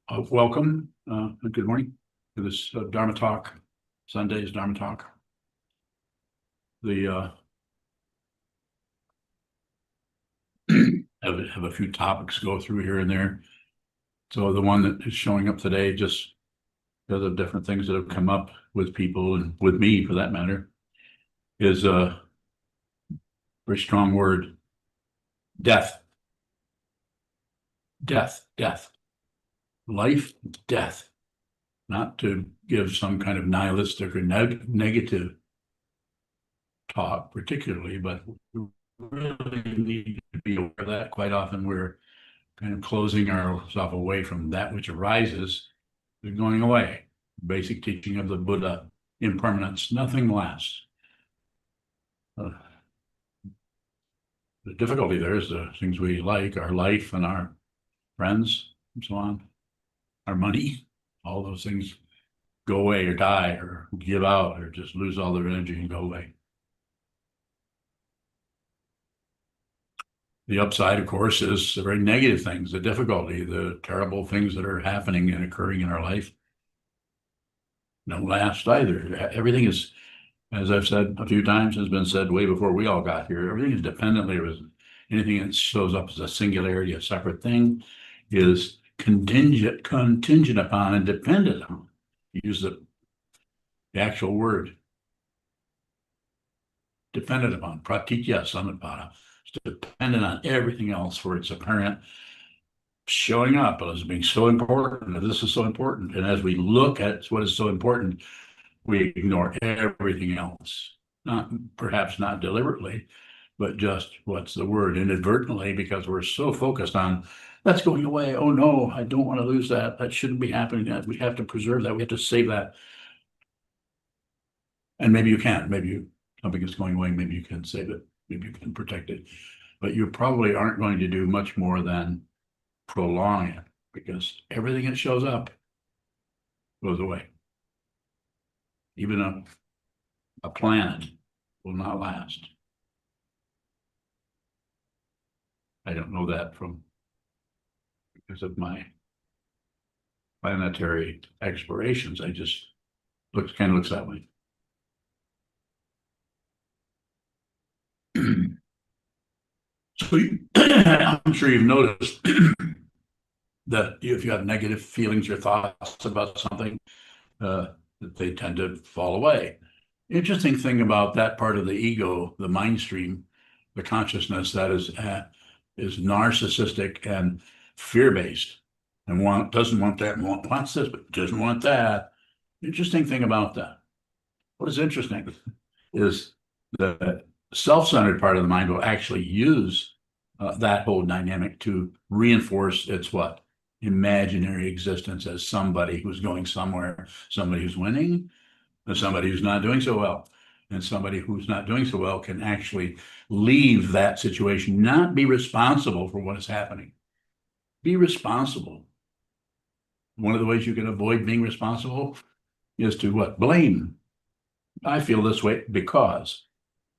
Welcome and good morning to this Dharma Talk, Sunday's Dharma Talk. The have a few topics to go through here and there. So the one that is showing up today, just because of different things that have come up with people and with me for that matter, is a very strong word: death. Death. Life, death. Not to give some kind of nihilistic or negative talk particularly, but we really need to be aware of that. Quite often we're kind of closing ourselves away from that which arises, is going away. Basic teaching of the Buddha, impermanence, nothing lasts. The difficulty there is the things we like, our life and our friends and so on, our money, all those things go away or die or give out or just lose all their energy and go away. The upside, of course, is the very negative things, the difficulty, the terrible things that are happening and occurring in our life. Don't last either. Everything is, as I've said a few times, has been said way before we all got here. Everything is dependently, anything that shows up as a singularity, a separate thing, is contingent upon and dependent on. Use the actual word. Dependent upon, pratitya samutpada. It's dependent on everything else for its apparent showing up as being so important. This is so important. And as we look at what is so important, we ignore everything else. Perhaps not deliberately, but just what's the word, inadvertently, because we're so focused on that's going away. Oh no, I don't want to lose that. That shouldn't be happening. We have to preserve that. We have to save that. And maybe you can. Something is going away. Maybe you can save it. Maybe you can protect it. But you probably aren't going to do much more than prolong it, because everything that shows up goes away. Even a planet will not last. I don't know that because of my planetary explorations. I just kind of looks that way. So I'm sure you've noticed that if you have negative feelings or thoughts about something, that they tend to fall away. Interesting thing about that part of the ego, the mind stream, the consciousness that is narcissistic and fear-based, and doesn't want that, wants this, but doesn't want that. Interesting thing about that. What is interesting is the self-centered part of the mind will actually use that whole dynamic to reinforce its what? Imaginary existence as somebody who's going somewhere, somebody who's winning, and somebody who's not doing so well. And somebody who's not doing so well can actually leave that situation, not be responsible for what is happening. Be responsible. One of the ways you can avoid being responsible is to what? Blame. I feel this way because.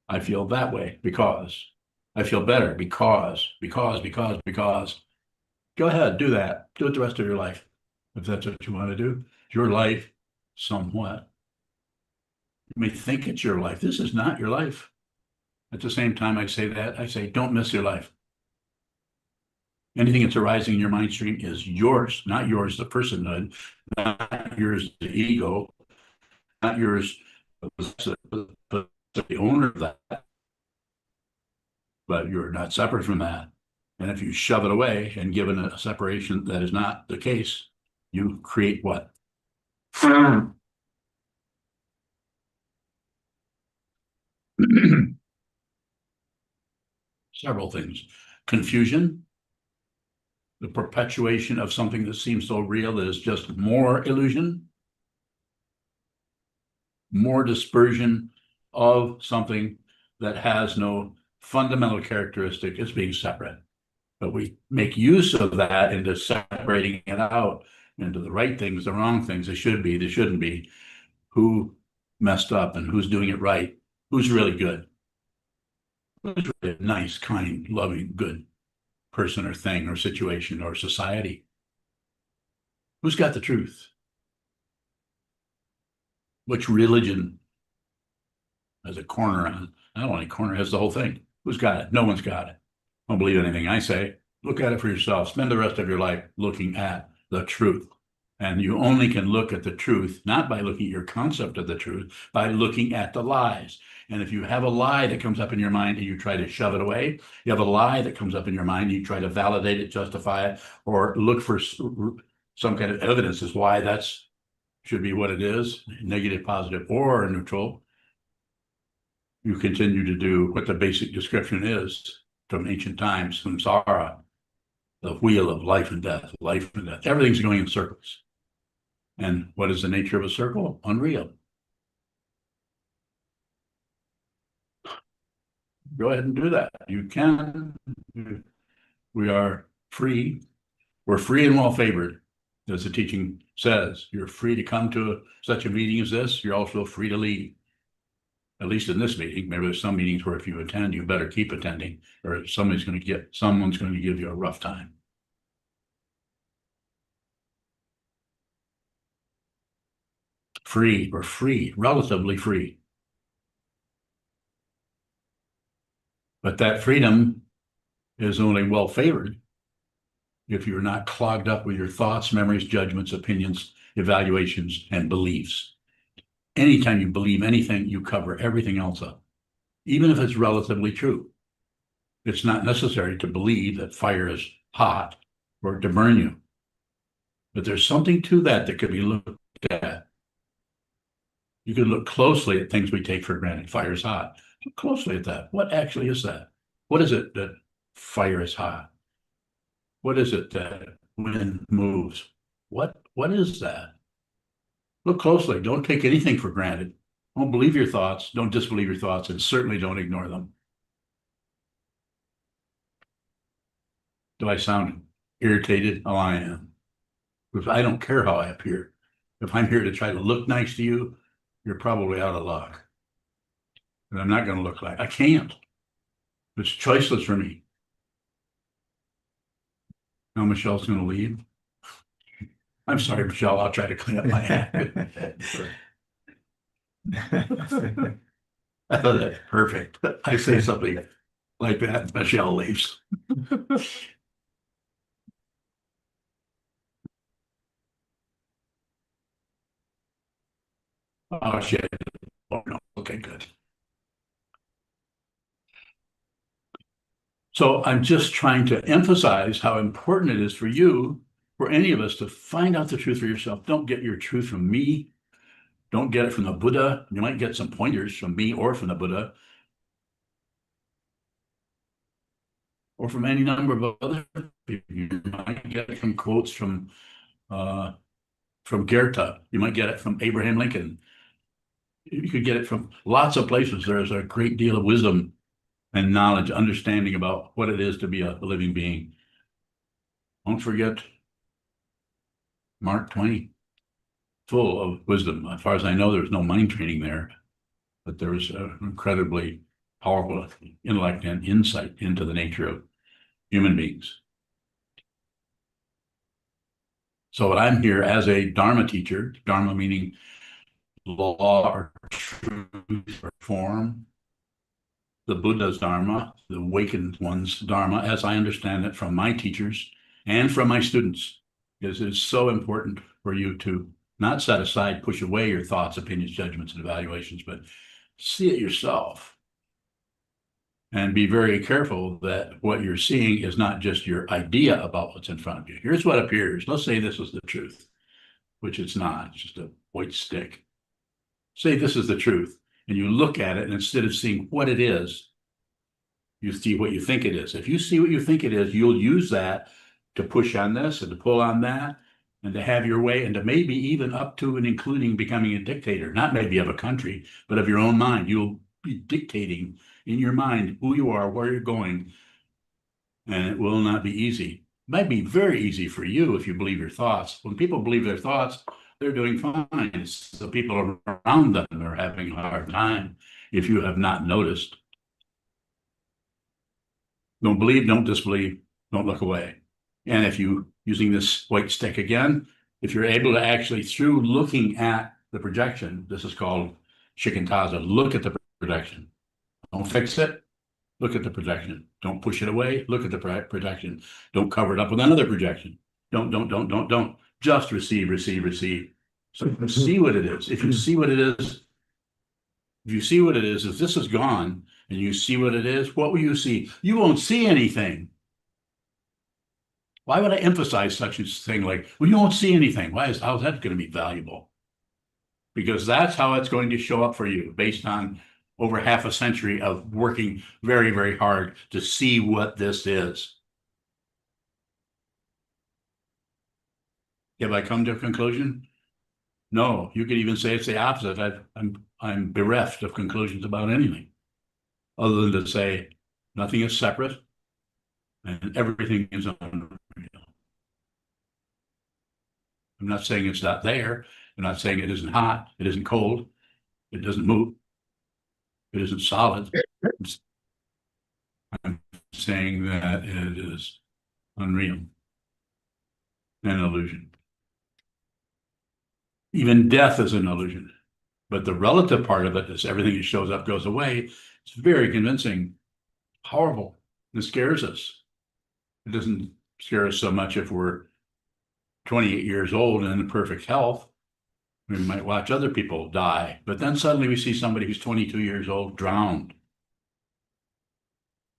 I feel that way because. I feel better because. Go ahead, do that. Do it the rest of your life. If that's what you want to do. It's your life, somewhat. You may think it's your life. This is not your life. At the same time I say that, I say, don't miss your life. Anything that's arising in your mind stream is yours, not yours, the personhood, not yours, the ego, not yours, the owner of that. But you're not separate from that. And if you shove it away and given a separation that is not the case, you create what? Several things. Confusion, the perpetuation of something that seems so real that is just more illusion, more dispersion of something that has no fundamental characteristic as being separate. But we make use of that into separating it out into the right things, the wrong things, they should be, they shouldn't be, who messed up and who's doing it right, who's really good, who's really a nice, kind, loving, good person or thing or situation or society. Who's got the truth? Which religion has a corner on? Not only corner, has the whole thing. Who's got it? No one's got it. Don't believe anything I say. Look at it for yourself. Spend the rest of your life looking at the truth. And you only can look at the truth, not by looking at your concept of the truth, by looking at the lies. And if you have a lie that comes up in your mind and you try to shove it away, you have a lie that comes up in your mind, and you try to validate it, justify it, or look for some kind of evidence as why that's should be what it is, negative, positive, or neutral. You continue to do what the basic description is from ancient times, samsara, the wheel of life and death, life and death. Everything's going in circles. And what is the nature of a circle? Unreal. Go ahead and do that. You can. We are free. We're free and well favored. As the teaching says, you're free to come to such a meeting as this. You're also free to leave. At least in this meeting. Maybe there's some meetings where if you attend, you better keep attending, or someone's going to give you a rough time. Free, or free, relatively free. But that freedom is only well favored if you're not clogged up with your thoughts, memories, judgments, opinions, evaluations, and beliefs. Anytime you believe anything, you cover everything else up, even if it's relatively true. It's not necessary to believe that fire is hot or to burn you. But there's something to that that could be looked at. You could look closely at things we take for granted. Fire is hot. Look closely at that. What actually is that? What is it that fire is hot? What is it that wind moves? What is that? Look closely. Don't take anything for granted. Don't believe your thoughts. Don't disbelieve your thoughts, and certainly don't ignore them. Do I sound irritated? Oh, I am. Because I don't care how I appear. If I'm here to try to look nice to you, you're probably out of luck. And I'm not going to look like I can't. It's choiceless for me. Now Michelle's going to leave. I'm sorry, Michelle. I'll try to clean up my act. I thought that's perfect. I say something like that, Michelle leaves. Oh, shit. Oh, no. Okay, good. So I'm just trying to emphasize how important it is for you, for any of us, to find out the truth for yourself. Don't get your truth from me. Don't get it from the Buddha. You might get some pointers from me or from the Buddha, or from any number of other people. You might get some quotes from Goethe. You might get it from Abraham Lincoln. You could get it from lots of places. There's a great deal of wisdom and knowledge, understanding about what it is to be a living being. Don't forget Mark Twain, full of wisdom. As far as I know, there's no mind training there, but there was an incredibly powerful intellect and insight into the nature of human beings. So I'm here as a Dharma teacher, Dharma meaning law or truth or form, the Buddha's Dharma, the awakened one's Dharma, as I understand it from my teachers and from my students, because it's so important for you to not set aside, push away your thoughts, opinions, judgments, and evaluations, but see it yourself. And be very careful that what you're seeing is not just your idea about what's in front of you. Here's what appears. Let's say this is the truth, which it's not. It's just a white stick. Say this is the truth, and you look at it, and instead of seeing what it is, you see what you think it is. If you see what you think it is, you'll use that to push on this and to pull on that and to have your way, and to maybe even up to and including becoming a dictator, not maybe of a country, but of your own mind. You'll be dictating in your mind who you are, where you're going, and it will not be easy. It might be very easy for you if you believe your thoughts. When people believe their thoughts, they're doing fine. It's the people around them are having a hard time, if you have not noticed. Don't believe, don't disbelieve, don't look away. And if you, using this white stick again, if you're able to actually, through looking at the projection, this is called shikantaza, look at the projection. Don't fix it. Look at the projection. Don't push it away. Look at the projection. Don't cover it up with another projection. Don't. Just receive, receive, receive. So see what it is. If you see what it is, if this is gone and you see what it is, what will you see? You won't see anything. Why would I emphasize such a thing like, well, you won't see anything? How's that going to be valuable? Because that's how it's going to show up for you based on over half a century of working very, very hard to see what this is. Have I come to a conclusion? No, you could even say it's the opposite. I'm bereft of conclusions about anything, other than to say nothing is separate and everything is unreal. I'm not saying it's not there. I'm not saying it isn't hot. It isn't cold. It doesn't move. It isn't solid. I'm saying that it is unreal, an illusion. Even death is an illusion. But the relative part of it is everything that shows up goes away. It's very convincing, powerful. It scares us. It doesn't scare us so much if we're 28 years old and in perfect health. We might watch other people die, but then suddenly we see somebody who's 22 years old drowned.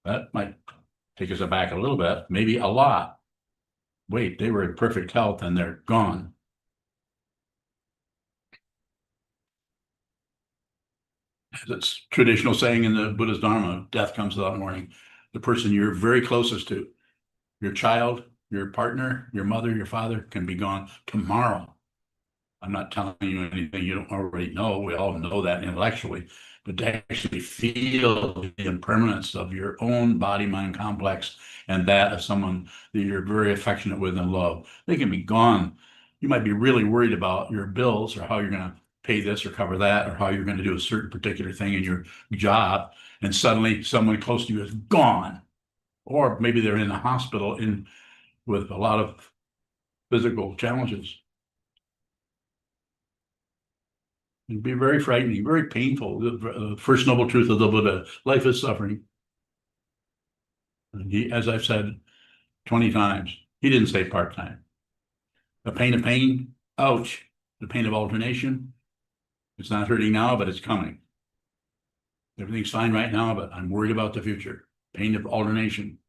That might take us aback a little bit, maybe a lot. Wait, they were in perfect health and they're gone. It's traditional saying in the Buddha's Dharma, death comes without warning. The person you're very closest to, your child, your partner, your mother, your father, can be gone tomorrow. I'm not telling you anything you don't already know. We all know that intellectually, but to actually feel the impermanence of your own body-mind complex and that of someone that you're very affectionate with and love, they can be gone. You might be really worried about your bills or how you're going to pay this or cover that, or how you're going to do a certain particular thing in your job, and suddenly someone close to you is gone. Or maybe they're in a hospital with a lot of physical challenges. It'd be very frightening, very painful. The first noble truth of the Buddha, life is suffering. And he, as I've said 20 times, he didn't say part-time. The pain of pain, ouch. The pain of alternation, it's not hurting now, but it's coming. Everything's fine right now, but I'm worried about the future. Pain of alternation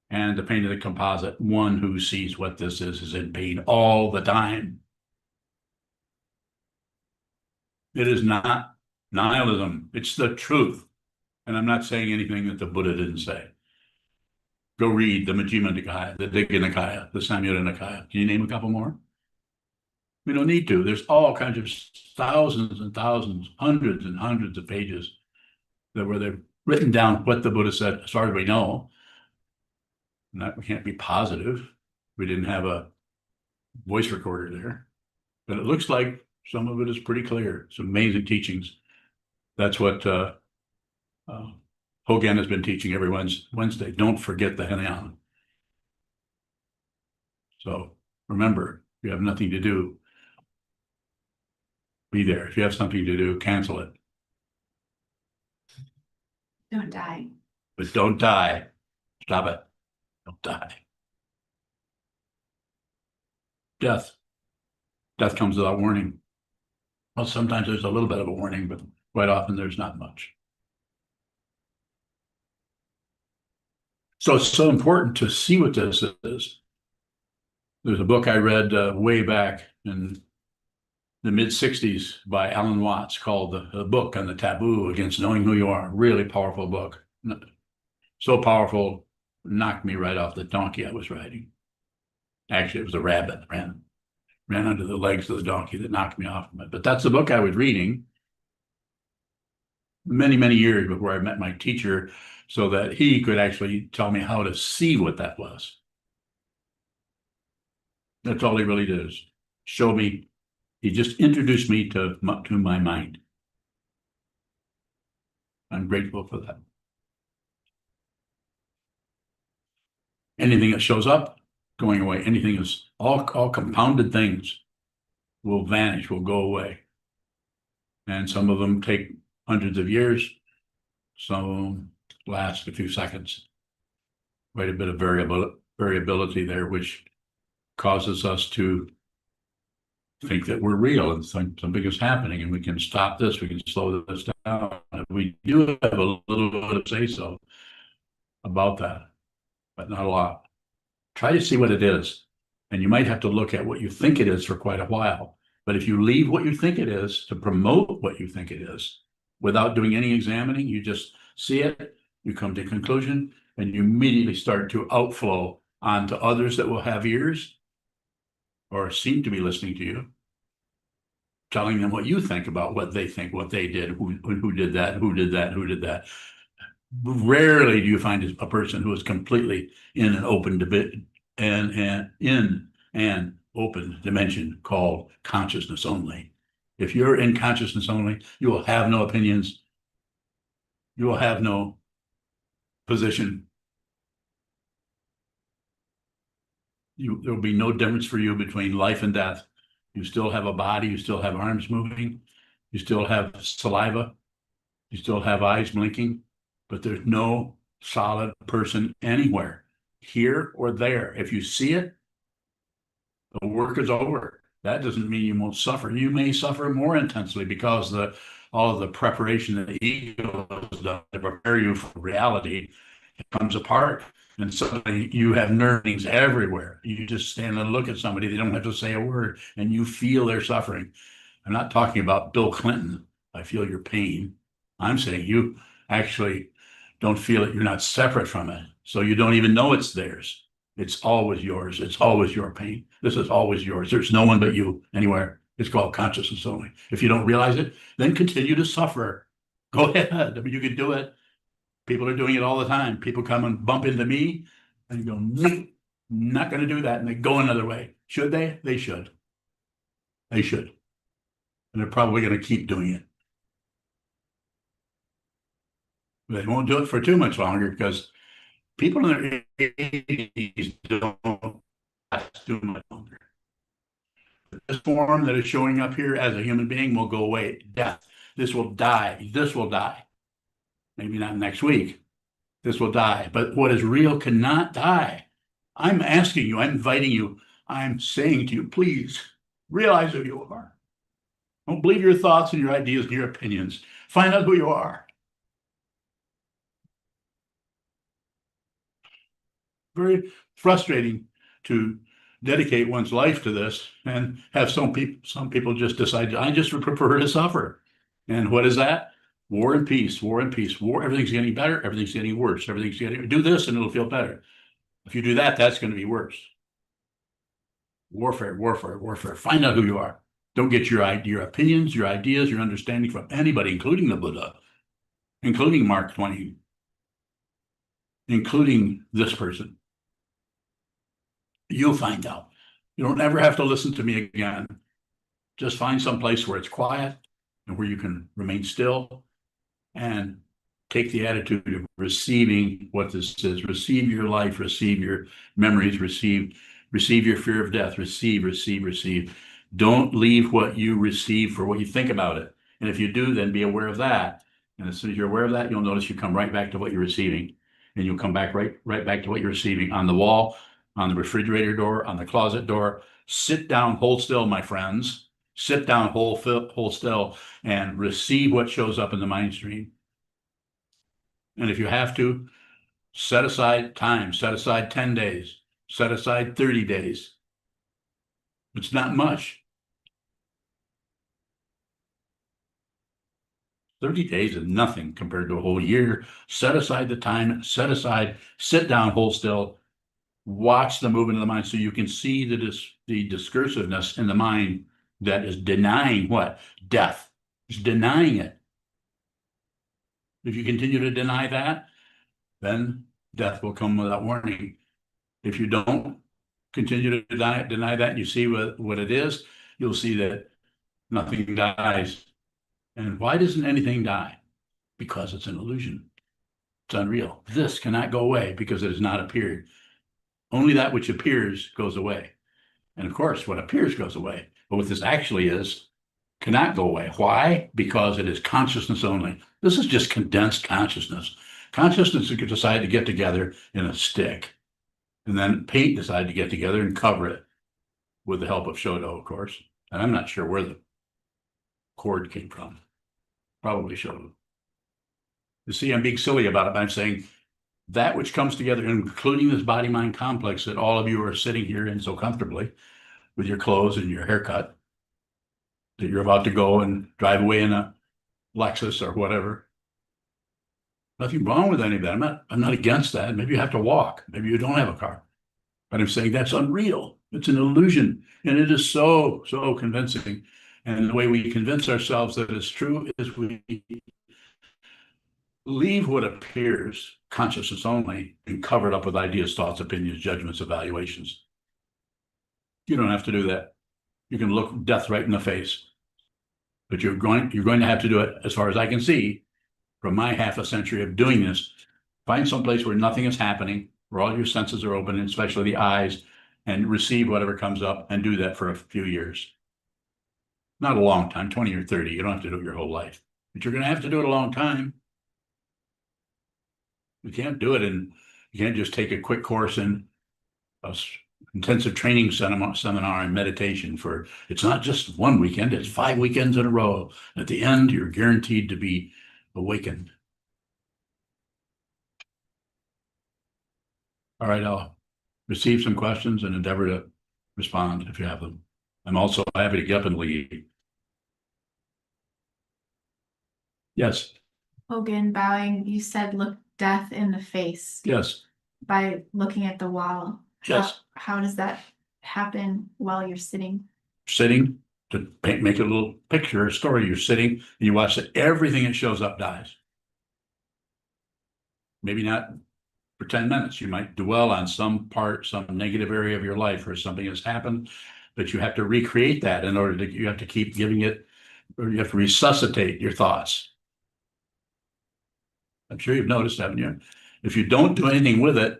and the pain of the composite. One who sees what this is in pain all the time. It is not nihilism. It's the truth. And I'm not saying anything that the Buddha didn't say. Go read the Majjhima Nikaya, the Digha Nikaya, the Samyutta Nikaya. Can you name a couple more? We don't need to. There's all kinds of thousands and thousands, hundreds and hundreds of pages where they've written down what the Buddha said, as far as we know. We can't be positive. We didn't have a voice recorder there. But it looks like some of it is pretty clear. It's amazing teachings. That's what Hogan has been teaching every Wednesday. Don't forget the Hinayana. So remember, if you have nothing to do, be there. If you have something to do, cancel it. Don't die. But don't die. Stop it. Don't die. Death. Death comes without warning. Well, sometimes there's a little bit of a warning, but quite often there's not much. So it's so important to see what this is. There's a book I read way back in the mid-60s by Alan Watts called The Book on the Taboo Against Knowing Who You Are. Really powerful book. So powerful, knocked me right off the donkey I was riding. Actually, it was a rabbit ran under the legs of the donkey that knocked me off of it. But that's the book I was reading many, many years before I met my teacher, so that he could actually tell me how to see what that was. That's all he really did, is show me. He just introduced me to my mind. I'm grateful for that. Anything that shows up, going away. Anything is all compounded things. will vanish, will go away. And some of them take hundreds of years. Some of them last a few seconds. Quite a bit of variability there, which causes us to think that we're real and something is happening and we can stop this, we can slow this down. We do have a little bit of say so about that, but not a lot. Try to see what it is. And you might have to look at what you think it is for quite a while. But if you leave what you think it is to promote what you think it is without doing any examining, you just see it, you come to a conclusion, and you immediately start to outflow onto others that will have ears or seem to be listening to you, telling them what you think about what they think, what they did, who did that, who did that, who did that. Rarely do you find a person who is completely in an open debate and in an open dimension called consciousness only. If you're in consciousness only, you will have no opinions. You will have no position. There will be no difference for you between life and death. You still have a body, you still have arms moving, you still have saliva, you still have eyes blinking, but there's no solid person anywhere, here or there. If you see it, the work is over. That doesn't mean you won't suffer. You may suffer more intensely because all of the preparation that the ego has done to prepare you for reality comes apart. And suddenly you have nervings everywhere. You just stand and look at somebody, they don't have to say a word, and you feel their suffering. I'm not talking about Bill Clinton. I feel your pain. I'm saying you actually don't feel it. You're not separate from it. So you don't even know it's theirs. It's always yours. It's always your pain. This is always yours. There's no one but you anywhere. It's called consciousness only. If you don't realize it, then continue to suffer. Go ahead. I mean, you can do it. People are doing it all the time. People come and bump into me and you go, no, not going to do that. And they go another way. Should they? They should. They should. And they're probably going to keep doing it. They won't do it for too much longer because people in their 80s don't last too much longer. This form that is showing up here as a human being will go away. Death. This will die. This will die. Maybe not next week. This will die. But what is real cannot die. I'm asking you, I'm inviting you, I'm saying to you, please realize who you are. Don't believe your thoughts and your ideas and your opinions. Find out who you are. Very frustrating to dedicate one's life to this and have some people just decide, I just prefer to suffer. And what is that? War and peace, war and peace, war. Everything's getting better. Everything's getting worse. Everything's getting, do this and it'll feel better. If you do that, that's going to be worse. Warfare, warfare, warfare. Find out who you are. Don't get your opinions, your ideas, your understanding from anybody, including the Buddha, including Mark Twain, including this person. You'll find out. You don't ever have to listen to me again. Just find some place where it's quiet and where you can remain still and take the attitude of receiving what this is. Receive your life, receive your memories, receive your fear of death, receive. Don't leave what you receive for what you think about it. And if you do, then be aware of that. And as soon as you're aware of that, you'll notice you come right back to what you're receiving. And you'll come back right back to what you're receiving on the wall, on the refrigerator door, on the closet door. Sit down, hold still, my friends. Sit down, hold still, and receive what shows up in the mind stream. And if you have to, set aside time, set aside 10 days, set aside 30 days. It's not much. 30 days is nothing compared to a whole year. Set aside the time, sit down, hold still, watch the movement of the mind so you can see the discursiveness in the mind that is denying what? Death. It's denying it. If you continue to deny that, then death will come without warning. If you don't continue to deny that, and you see what it is, you'll see that nothing dies. And why doesn't anything die? Because it's an illusion. It's unreal. This cannot go away because it has not appeared. Only that which appears goes away. And of course, what appears goes away. But what this actually is cannot go away. Why? Because it is consciousness only. This is just condensed consciousness. Consciousness could decide to get together in a stick, and then paint decide to get together and cover it with the help of Shodo, of course. And I'm not sure where the cord came from. Probably Shodo. You see, I'm being silly about it, but I'm saying that which comes together, including this body-mind complex that all of you are sitting here in so comfortably with your clothes and your haircut, that you're about to go and drive away in a Lexus or whatever. Nothing wrong with any of that. I'm not against that. Maybe you have to walk. Maybe you don't have a car. But I'm saying that's unreal. It's an illusion. And it is so, so convincing. And the way we convince ourselves that it's true is we leave what appears consciousness only and cover it up with ideas, thoughts, opinions, judgments, evaluations. You don't have to do that. You can look death right in the face. But you're going to have to do it, as far as I can see, from my half a century of doing this. Find some place where nothing is happening, where all your senses are open, especially the eyes, and receive whatever comes up, and do that for a few years. Not a long time, 20 or 30. You don't have to do it your whole life, but you're going to have to do it a long time. You can't do it, and you can't just take a quick course in a intensive training seminar and meditation for, it's not just one weekend, it's 5 weekends in a row. At the end, you're guaranteed to be awakened. All right, I'll receive some questions and endeavor to respond if you have them. I'm also happy to get up and leave. Yes. Hogan, bowing, you said look death in the face. Yes. By looking at the wall. Yes. How does that happen while you're sitting? Sitting to make a little picture, a story. You're sitting and you watch that everything that shows up dies. Maybe not for 10 minutes. You might dwell on some part, some negative area of your life or something has happened, but you have to recreate that in order to, you have to keep giving it, or you have to resuscitate your thoughts. I'm sure you've noticed, haven't you? If you don't do anything with it,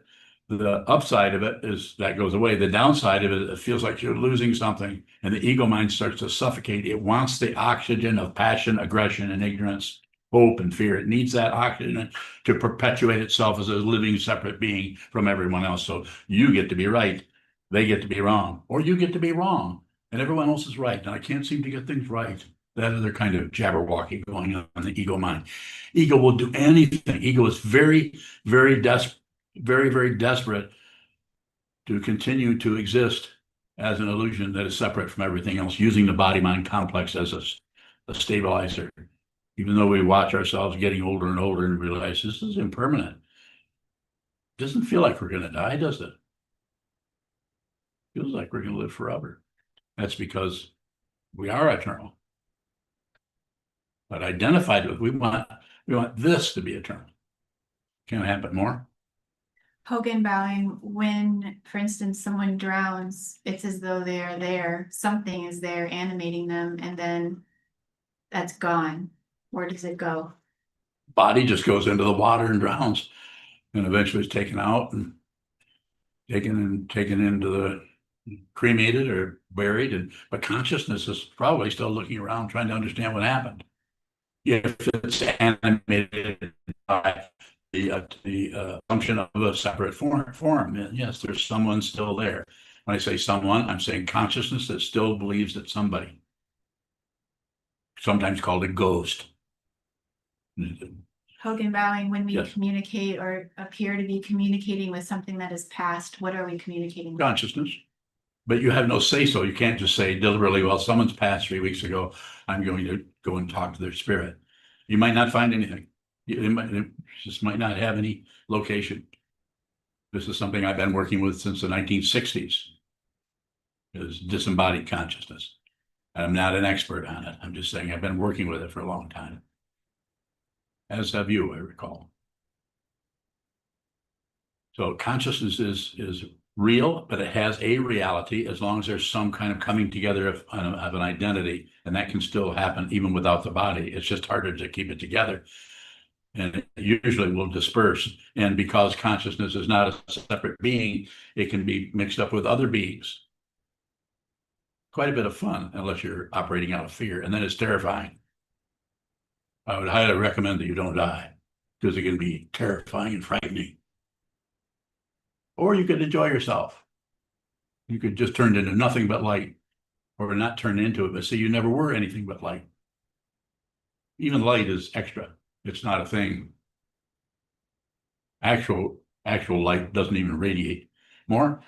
the upside of it is that goes away. The downside of it, it feels like you're losing something, and the ego mind starts to suffocate. It wants the oxygen of passion, aggression, and ignorance, hope, and fear. It needs that oxygen to perpetuate itself as a living, separate being from everyone else. So you get to be right, they get to be wrong, or you get to be wrong, and everyone else is right. And I can't seem to get things right. That other kind of jabberwocky going on in the ego mind. Ego will do anything. Ego is very, very desperate, very, very desperate to continue to exist as an illusion that is separate from everything else, using the body-mind complex as a stabilizer. Even though we watch ourselves getting older and older and realize this is impermanent. It doesn't feel like we're going to die, does it? It feels like we're going to live forever. That's because we are eternal. But identified with, we want this to be eternal. Can't happen more. Hogan, bowing, when, for instance, someone drowns, it's as though they're there, something is there animating them, and then that's gone. Where does it go? Body just goes into the water and drowns, and eventually is taken out and taken into the cremated or buried, but consciousness is probably still looking around trying to understand what happened. If it's animated by the function of a separate form, and yes, there's someone still there. When I say someone, I'm saying consciousness that still believes that somebody, sometimes called a ghost. Hogan, bowing, when we Yes. communicate or appear to be communicating with something that is past, what are we communicating with? Consciousness. But you have no say-so. You can't just say deliberately, well, someone's passed 3 weeks ago, I'm going to go and talk to their spirit. You might not find anything. It just might not have any location. This is something I've been working with since the 1960s. Is disembodied consciousness. I'm not an expert on it. I'm just saying I've been working with it for a long time. As have you, I recall. So consciousness is real, but it has a reality as long as there's some kind of coming together of an identity, and that can still happen even without the body. It's just harder to keep it together, and it usually will disperse. And because consciousness is not a separate being, it can be mixed up with other beings. quite a bit of fun unless you're operating out of fear, and then it's terrifying. I would highly recommend that you don't die because it can be terrifying and frightening. Or you could enjoy yourself. You could just turn into nothing but light, or not turn into it, but see, you never were anything but light. Even light is extra. It's not a thing. Actual light doesn't even radiate. More?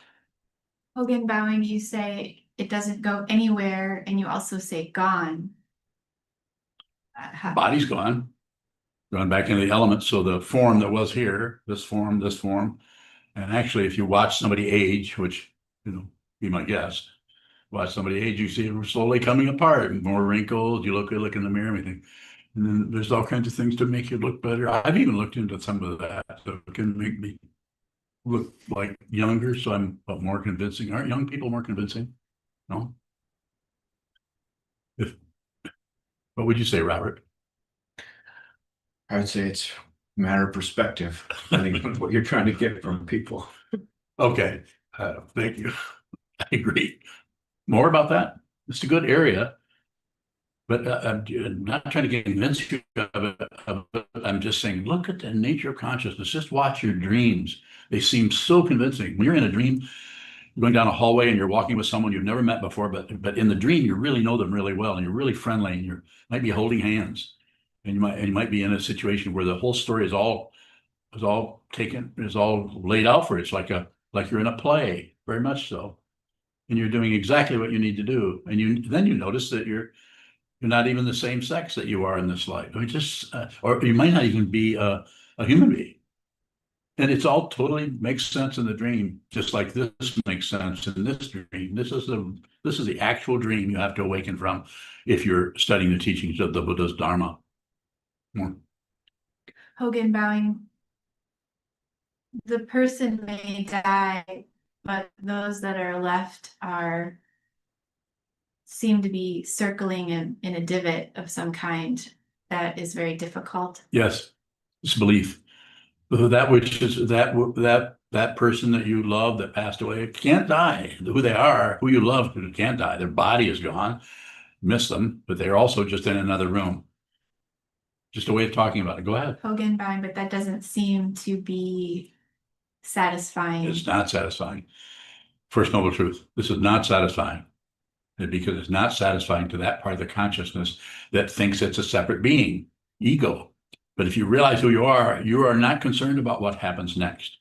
Hogan bowing, you say it doesn't go anywhere, and you also say gone. Body's gone back into the elements. So the form that was here, this form, and actually, if you watch somebody age, which, be my guest, watch somebody age, you see it slowly coming apart, more wrinkles. You look in the mirror, everything. And then there's all kinds of things to make you look better. I've even looked into some of that, so it can make me look like younger. So I'm more convincing. Aren't young people more convincing? No? What would you say, Robert? I would say it's a matter of perspective, depending on what you're trying to get from people. Okay, thank you. I agree. More about that? It's a good area, but I'm not trying to convince you of it. I'm just saying, look at the nature of consciousness. Just watch your dreams. They seem so convincing. When you're in a dream, you're going down a hallway and you're walking with someone you've never met before, but in the dream, you really know them really well, and you're really friendly, and you might be holding hands. And you might be in a situation where the whole story is all laid out for you. It's like you're in a play, very much so. And you're doing exactly what you need to do. And then you notice that you're not even the same sex that you are in this life. Or you might not even be a human being. And it's all totally makes sense in the dream, just like this makes sense in this dream. This is the actual dream you have to awaken from if you're studying the teachings of the Buddha's Dharma. Hogan bowing, the person may die, but those that are left seem to be circling in a divot of some kind that is very difficult. Yes, it's belief. That which is that person that you love that passed away can't die. Who they are, who you love, can't die. Their body is gone. Miss them, but they're also just in another room. Just a way of talking about it. Go ahead. Hogan bowing, but that doesn't seem to be satisfying. It's not satisfying. First noble truth. This is not satisfying. Because it's not satisfying to that part of the consciousness that thinks it's a separate being, ego. But if you realize who you are not concerned about what happens next,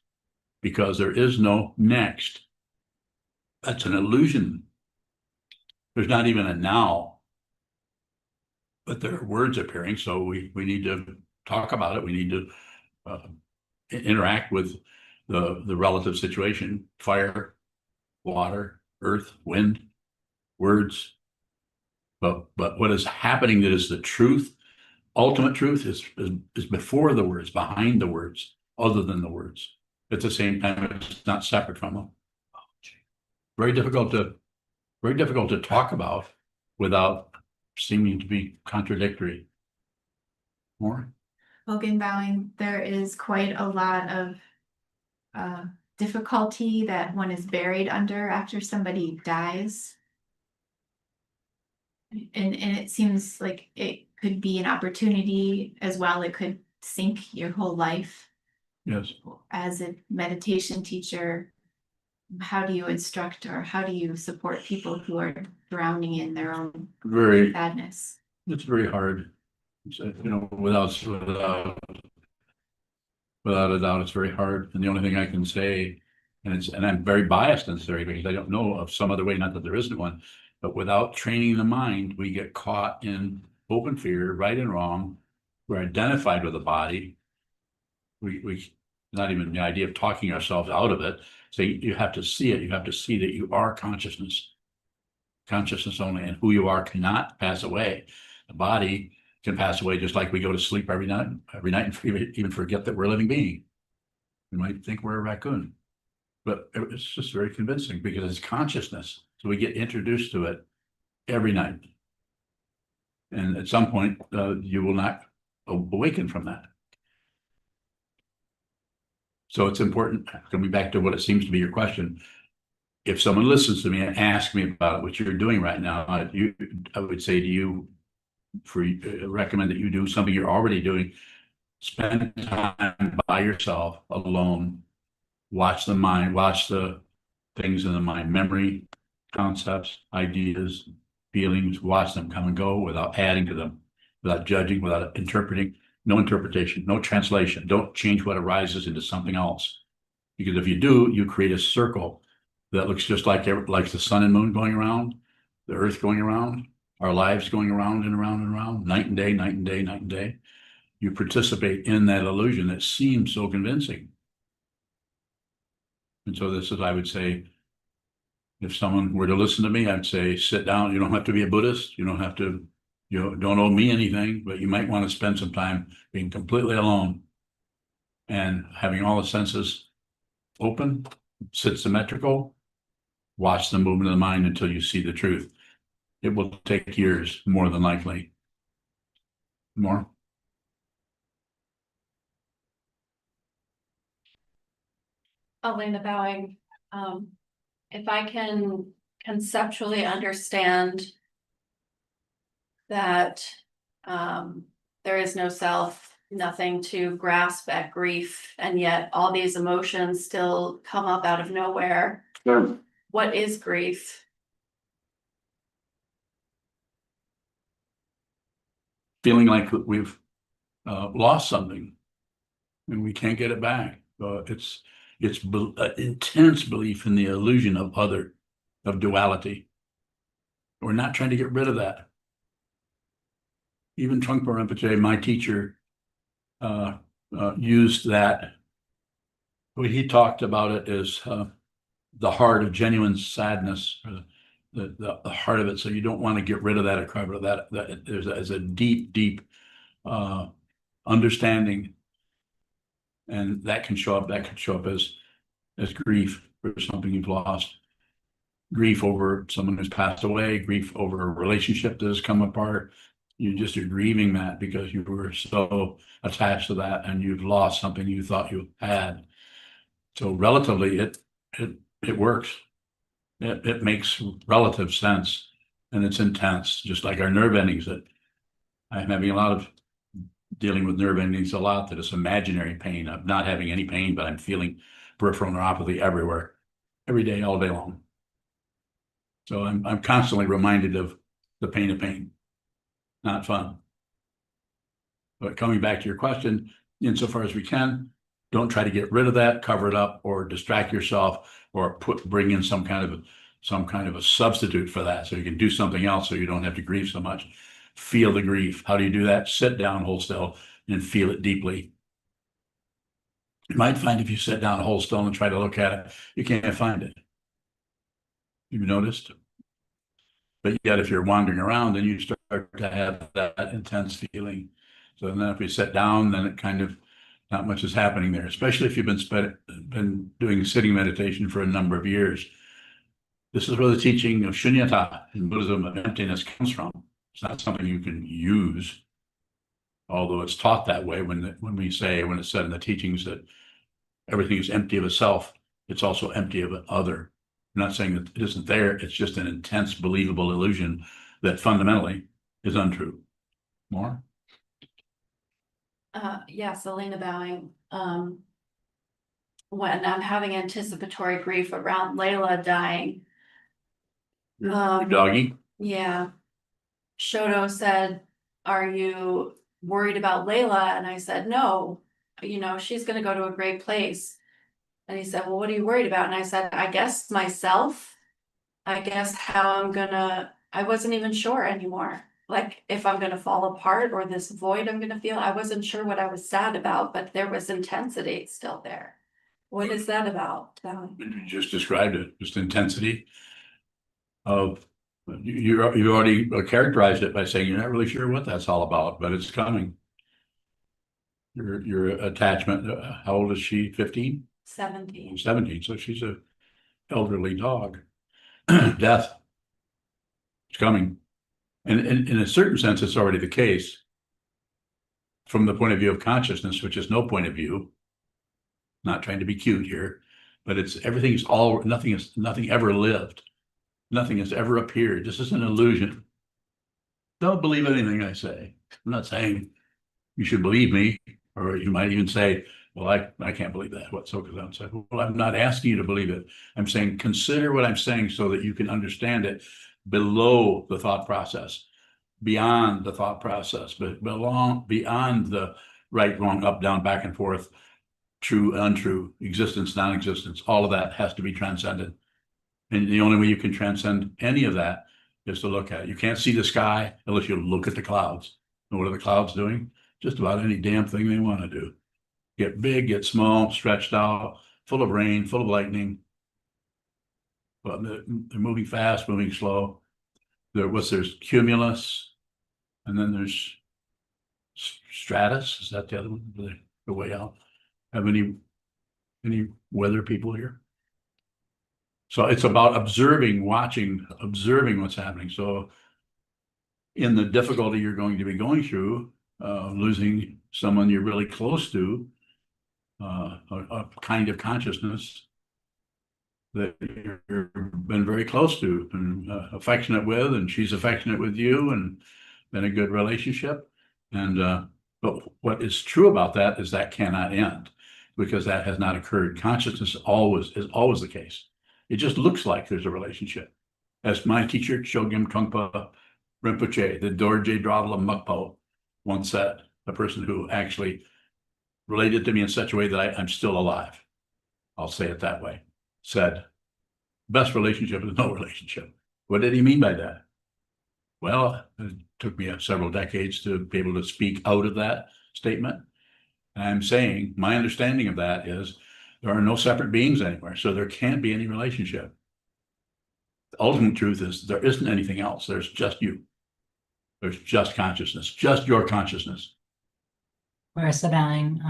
because there is no next. That's an illusion. There's not even a now. But there are words appearing, so we need to talk about it. We need to interact with the relative situation: fire, water, earth, wind, words. But what is happening that is the truth, ultimate truth, is before the words, behind the words, other than the words. At the same time, it's not separate from them. Very difficult to talk about without seeming to be contradictory. More? Hogan bowing, there is quite a lot of difficulty that one is buried under after somebody dies. And it seems like it could be an opportunity as well. It could sink your whole life. Yes. As a meditation teacher, how do you instruct or how do you support people who are drowning in their own sadness? It's very hard. Without a doubt, it's very hard. And the only thing I can say, and I'm very biased in this area because I don't know of some other way, not that there isn't one, but without training the mind, we get caught in open fear, right and wrong. We're identified with the body. We not even the idea of talking ourselves out of it. So you have to see it. You have to see that you are consciousness only, and who you are cannot pass away. The body can pass away just like we go to sleep every night and even forget that we're a living being. We might think we're a raccoon, but it's just very convincing because it's consciousness. So we get introduced to it every night. And at some point, you will not awaken from that. So it's important, coming back to what it seems to be your question, if someone listens to me and asks me about what you're doing right now, I would say to you, recommend that you do something you're already doing. Spend time by yourself, alone. Watch the mind, watch the things in the mind, memory, concepts, ideas, feelings, watch them come and go without adding to them, without judging, without interpreting. No interpretation, no translation. Don't change what arises into something else. Because if you do, you create a circle that looks just like the sun and moon going around, the earth going around, our lives going around and around and around, night and day, night and day, night and day. You participate in that illusion that seems so convincing. And so this is, I would say, if someone were to listen to me, I'd say, sit down. You don't have to be a Buddhist. You don't have to, don't owe me anything, but you might want to spend some time being completely alone and having all the senses open, sit symmetrical, watch the movement of the mind until you see the truth. It will take years, more than likely. More? Elena Bowing, if I can conceptually understand that there is no self, nothing to grasp at grief, and yet all these emotions still come up out of nowhere. Sure. What is grief? Feeling like we've lost something and we can't get it back. It's intense belief in the illusion of duality. We're not trying to get rid of that. Even Trungpa Rinpoche, my teacher, used that. When he talked about it as the heart of genuine sadness, or the heart of it. So you don't want to get rid of that or cover that. There's a deep understanding, and that can show up. That could show up as grief for something you've lost, grief over someone who's passed away, grief over a relationship that has come apart. You're grieving that because you were so attached to that, and you've lost something you thought you had. So relatively, it works. It makes relative sense, and it's intense, just like our nerve endings. That I'm having a lot of dealing with nerve endings a lot. That it's imaginary pain. I'm not having any pain, but I'm feeling peripheral neuropathy everywhere, every day, all day long. So I'm constantly reminded of the pain of pain. Not fun. But coming back to your question, insofar as we can, don't try to get rid of that, cover it up, or distract yourself, or bring in some kind of a substitute for that, so you can do something else, so you don't have to grieve so much. Feel the grief. How do you do that? Sit down, hold still, and feel it deeply. You might find if you sit down, hold still, and try to look at it, you can't find it. You've noticed? But yet, if you're wandering around, then you start to have that intense feeling. So then if we sit down, then it kind of, not much is happening there, especially if you've been doing sitting meditation for a number of years. This is where the teaching of shunyata in Buddhism of emptiness comes from. It's not something you can use, although it's taught that way when it's said in the teachings that everything is empty of itself, it's also empty of other. I'm not saying that it isn't there, it's just an intense, believable illusion that fundamentally is untrue. More? Yes, Elena Bowing. When I'm having anticipatory grief around Layla dying. Doggy? Yeah. Shoto said, "Are you worried about Layla?" And I said, "No, she's gonna go to a great place." And he said, "Well, what are you worried about?" And I said, "I guess myself. I guess I wasn't even sure anymore. Like if I'm gonna fall apart or this void I'm gonna feel. I wasn't sure what I was sad about, but there was intensity still there. What is that about?" You just described it, just intensity of, you already characterized it by saying you're not really sure what that's all about, but it's coming. Your attachment, how old is she? 15? 17. 17, so she's a elderly dog. Death. It's coming. And in a certain sense, it's already the case from the point of view of consciousness, which is no point of view. Not trying to be cute here. but nothing ever lived. Nothing has ever appeared. This is an illusion. Don't believe anything I say. I'm not saying you should believe me, or you might even say, well, I can't believe that, what Sokuzan said. Well, I'm not asking you to believe it. I'm saying, consider what I'm saying so that you can understand it below the thought process, beyond the thought process, but beyond the right, wrong, up, down, back and forth, true, untrue, existence, non-existence. All of that has to be transcended. And the only way you can transcend any of that is to look at it. You can't see the sky unless you look at the clouds. And what are the clouds doing? Just about any damn thing they want to do. Get big, get small, stretched out, full of rain, full of lightning. But they're moving fast, moving slow. There's cumulus, and then there's stratus. Is that the other one? The way out. Have any weather people here? So it's about observing, watching, observing what's happening. So in the difficulty you're going to be going through, losing someone you're really close to, a kind of consciousness that you've been very close to and affectionate with, and she's affectionate with you, and been a good relationship. And but what is true about that is that cannot end, because that has not occurred. Consciousness is always the case. It just looks like there's a relationship. As my teacher, Chogyam Trungpa Rinpoche, the Dorje Dravla Mukpo, once said, the person who actually related to me in such a way that I'm still alive, I'll say it that way, said, best relationship is no relationship. What did he mean by that? Well, it took me several decades to be able to speak out of that statement. And I'm saying my understanding of that is there are no separate beings anywhere, so there can't be any relationship. The ultimate truth is there isn't anything else. There's just you. There's just consciousness, just your consciousness. Marissa Bowing,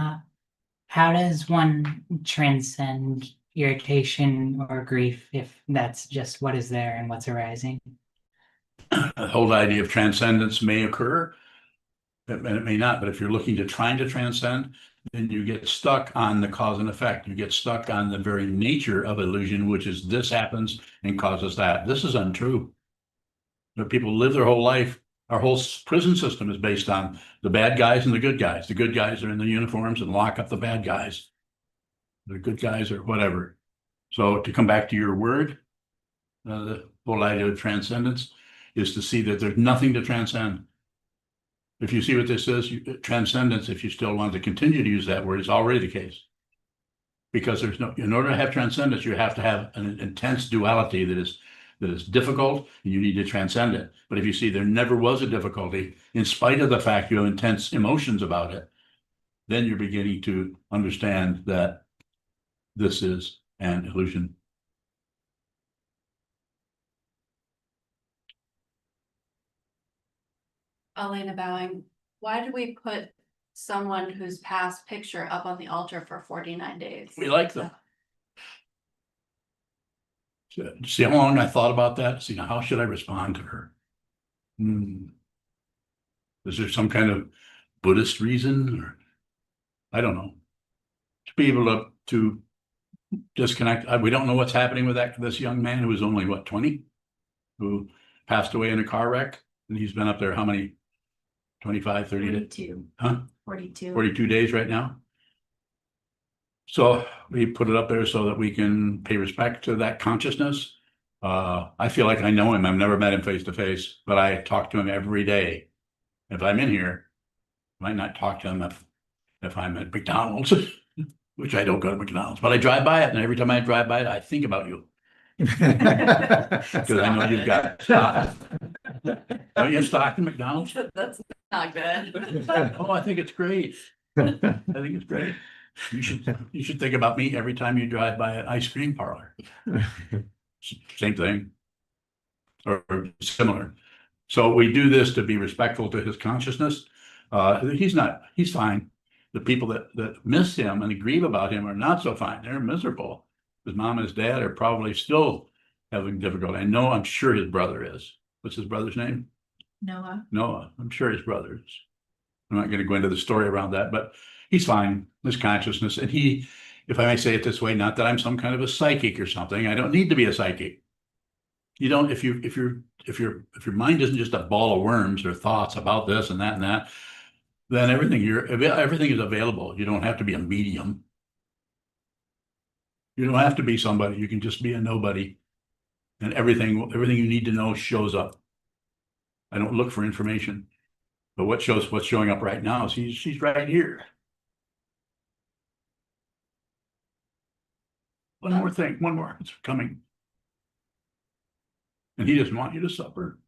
how does one transcend irritation or grief if that's just what is there and what's arising? The whole idea of transcendence may occur, and it may not, but if you're trying to transcend, then you get stuck on the cause and effect. You get stuck on the very nature of illusion, which is this happens and causes that. This is untrue. But people live their whole life. Our whole prison system is based on the bad guys and the good guys. The good guys are in the uniforms and lock up the bad guys. The good guys are whatever. So to come back to your word, the whole idea of transcendence is to see that there's nothing to transcend. If you see what this is, transcendence, if you still want to continue to use that word, is already the case. Because in order to have transcendence, you have to have an intense duality that is difficult, and you need to transcend it. But if you see there never was a difficulty, in spite of the fact you have intense emotions about it, then you're beginning to understand that this is an illusion. Elena Bowing, why did we put someone whose past picture up on the altar for 49 days? We like them. See how long I thought about that? See, now how should I respond to her? Is there some kind of Buddhist reason, or I don't know? To be able to disconnect. We don't know what's happening with this young man who was only, what, 20? Who passed away in a car wreck. And he's been up there how many? 25, 30 days? 42. Huh? 42. 42 days right now. So we put it up there so that we can pay respect to that consciousness. I feel like I know him. I've never met him face to face, but I talk to him every day. If I'm in here, I might not talk to him if I'm at McDonald's, which I don't go to McDonald's, but I drive by it, and every time I drive by it, I think about you. Because I know you've got stock. Don't you have stock in McDonald's? That's not good. Oh, I think it's great. I think it's great. You should think about me every time you drive by an ice cream parlor. Same thing. Or similar. So we do this to be respectful to his consciousness. He's fine. The people that miss him and grieve about him are not so fine. They're miserable. His mom and his dad are probably still having difficulty. I'm sure his brother is. What's his brother's name? Noah. Noah. I'm sure his brother is. I'm not going to go into the story around that, but he's fine. His consciousness, and he if I may say it this way, not that I'm some kind of a psychic or something. I don't need to be a psychic. You don't, if your mind isn't just a ball of worms or thoughts about this and that, then everything is available. You don't have to be a medium. You don't have to be somebody. You can just be a nobody. And everything you need to know shows up. I don't look for information. But what's showing up right now is she's right here. One more thing, one more, it's coming. And he doesn't want you to suffer.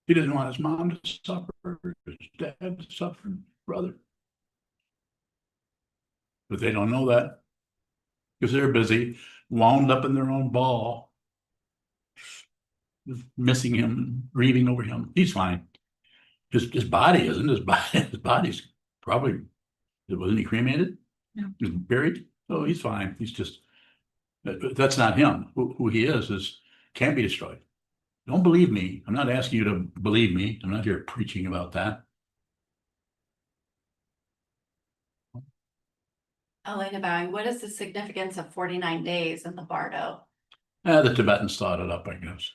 He doesn't want his mom to suffer, his dad to suffer, brother. But they don't know that because they're busy, wound up in their own ball, missing him, grieving over him. He's fine. His body isn't. His body's probably, wasn't he cremated? No. He was buried. Oh, he's fine. He's just, that's not him. Who he is can't be destroyed. Don't believe me. I'm not asking you to believe me. I'm not here preaching about that. Elena Bowing, what is the significance of 49 days in the Bardo? The Tibetans thought it up, I guess.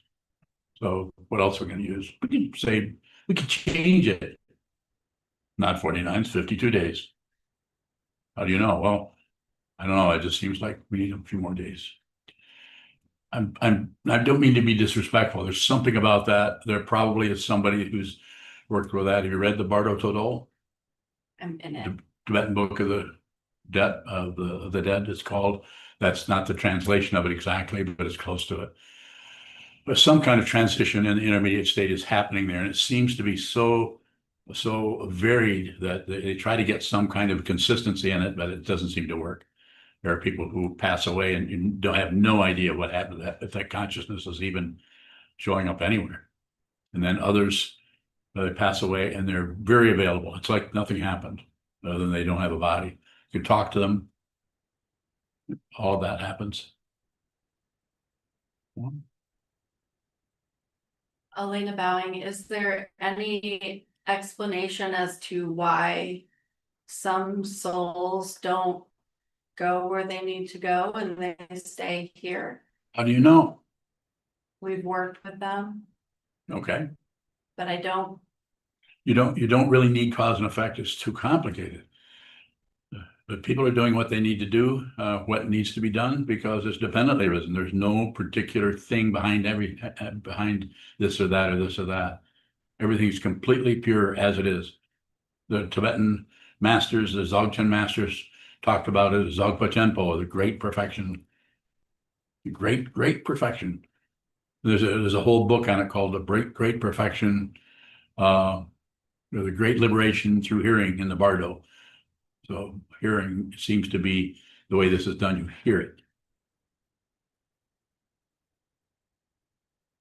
So what else are we going to use? We can say, we can change it. Not 49, it's 52 days. How do you know? Well, I don't know. It just seems like we need a few more days. I don't mean to be disrespectful. There's something about that. There probably is somebody who's worked with that. Have you read the Bardo Todol? I'm in it. Tibetan Book of the Dead of the Dead, it's called. That's not the translation of it exactly, but it's close to it. But some kind of transition in the intermediate state is happening there, and it seems to be so varied that they try to get some kind of consistency in it, but it doesn't seem to work. There are people who pass away and you don't have no idea what happened to that, if that consciousness is even showing up anywhere. And then others, they pass away and they're very available. It's like nothing happened, other than they don't have a body. You can talk to them. All of that happens. Elena Bowing, is there any explanation as to why some souls don't go where they need to go and they stay here? How do you know? We've worked with them, Okay. but I don't. You don't really need cause and effect. It's too complicated. But people are doing what they need to do, what needs to be done, because it's dependently risen. There's no particular thing behind behind this or that or this or that. Everything's completely pure as it is. The Tibetan masters, the Dzogchen masters, talked about it as Dzogpa Chenpo, the great perfection. The great perfection. There's a whole book on it called The Great Perfection, the Great Liberation Through Hearing in the Bardo. So hearing seems to be the way this is done. You hear it.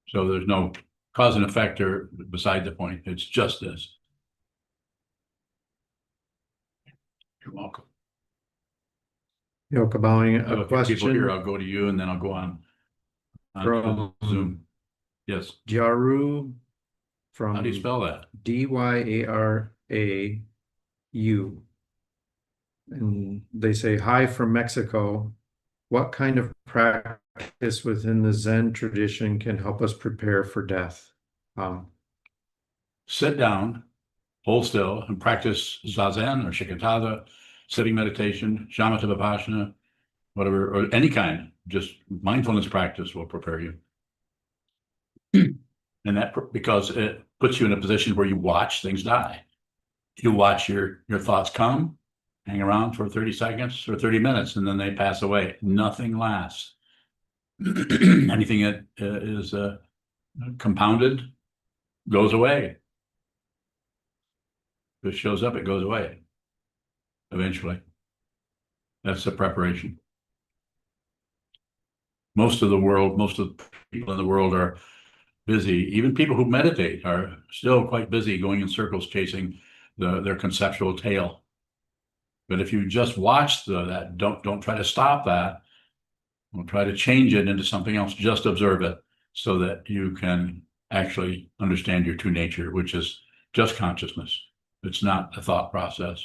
So there's no cause and effect or beside the point. It's just this. You're welcome. Yoka Bowing, I have a a few people here. question I'll go to you and then I'll go on from Zoom. Yes. Jaru How do you from spell that? Dyarau. And they say, hi from Mexico. What kind of practice within the Zen tradition can help us prepare for death? Sit down, hold still, and practice zazen or shikantaza, sitting meditation, shamatha vipassana, whatever, or any kind. Just mindfulness practice will prepare you. And that because it puts you in a position where you watch things die. You watch your thoughts come, hang around for 30 seconds or 30 minutes, and then they pass away. Nothing lasts. Anything that is compounded goes away. If it shows up, it goes away eventually. That's the preparation. Most of the people in the world are busy. Even people who meditate are still quite busy going in circles chasing their conceptual tail. But if you just watch that, don't try to stop that. Don't try to change it into something else. Just observe it so that you can actually understand your true nature, which is just consciousness. It's not a thought process.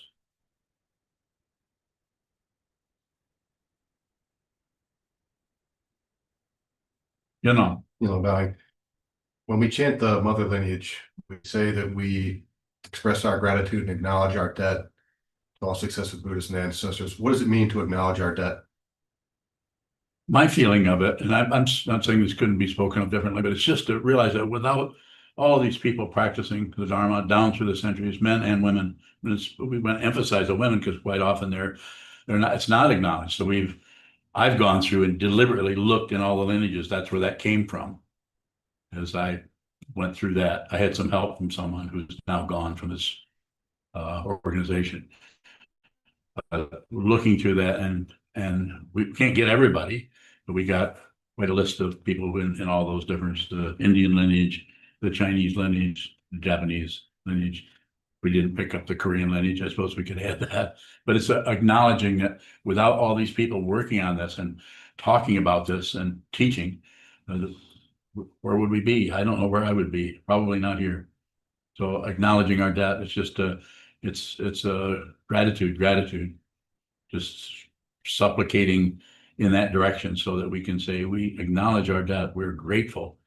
You know, Valley. When we chant the mother lineage, we say that we express our gratitude and acknowledge our debt to all successive Buddhist ancestors. What does it mean to acknowledge our debt? my feeling of it, and I'm not saying this couldn't be spoken of differently, but it's just to realize that without all these people practicing the Dharma down through the centuries, men and women, we want to emphasize the women because quite often they're not, it's not acknowledged. So I've gone through and deliberately looked in all the lineages. That's where that came from. As I went through that, I had some help from someone who's now gone from this organization. Looking through that, and we can't get everybody, but we got quite a list of people in all those different, the Indian lineage, the Chinese lineage, the Japanese lineage. We didn't pick up the Korean lineage. I suppose we could add that, but it's acknowledging that without all these people working on this and talking about this and teaching, where would we be? I don't know where I would be. Probably not here. So acknowledging our debt, it's just it's gratitude, just supplicating in that direction so that we can say we acknowledge our debt, we're grateful.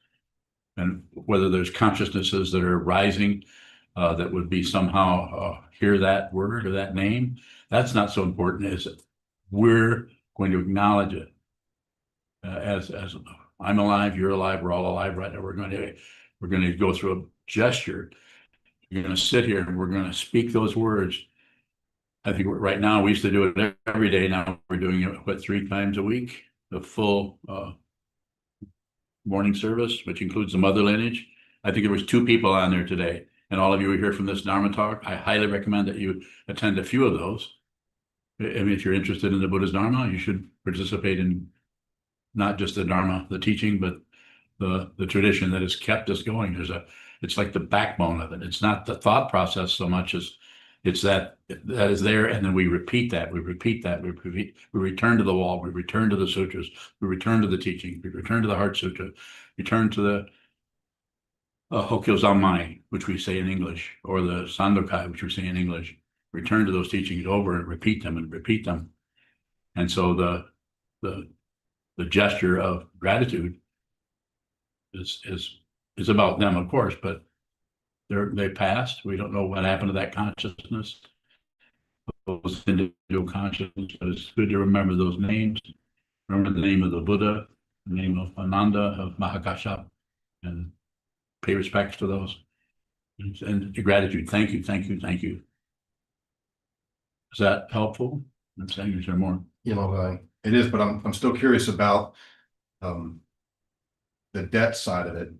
And whether there's consciousnesses that are rising that would be somehow hear that word or that name, that's not so important as we're going to acknowledge it as I'm alive, you're alive, we're all alive right now. We're going to go through a gesture. You're going to sit here and we're going to speak those words. I think right now we used to do it every day. Now we're doing it 3 times a week, the full morning service, which includes the mother lineage. I think there was 2 people on there today, and all of you are here from this Dharma talk. I highly recommend that you attend a few of those. I mean, if you're interested in the Buddha's Dharma, you should participate in not just the Dharma, the teaching, but the tradition that has kept us going. It's like the backbone of it. It's not the thought process so much as it's that is there, and then we repeat that. We return to the wall. We return to the sutras. We return to the teaching. We return to the Heart Sutra. Return to the Hokyo Zammai, which we say in English, or the Sandokai, which we say in English. Return to those teachings over and repeat them and repeat them. And so the gesture of gratitude is about them, of course, but they passed. We don't know what happened to that consciousness, those individual consciousness, but it's good to remember those names. Remember the name of the Buddha, the name of Ananda, of Mahakashyap, and pay respects to those. And gratitude. Thank you, thank you, thank you. Is that helpful? I'm saying, is there more? It is, but I'm still curious about the debt side of it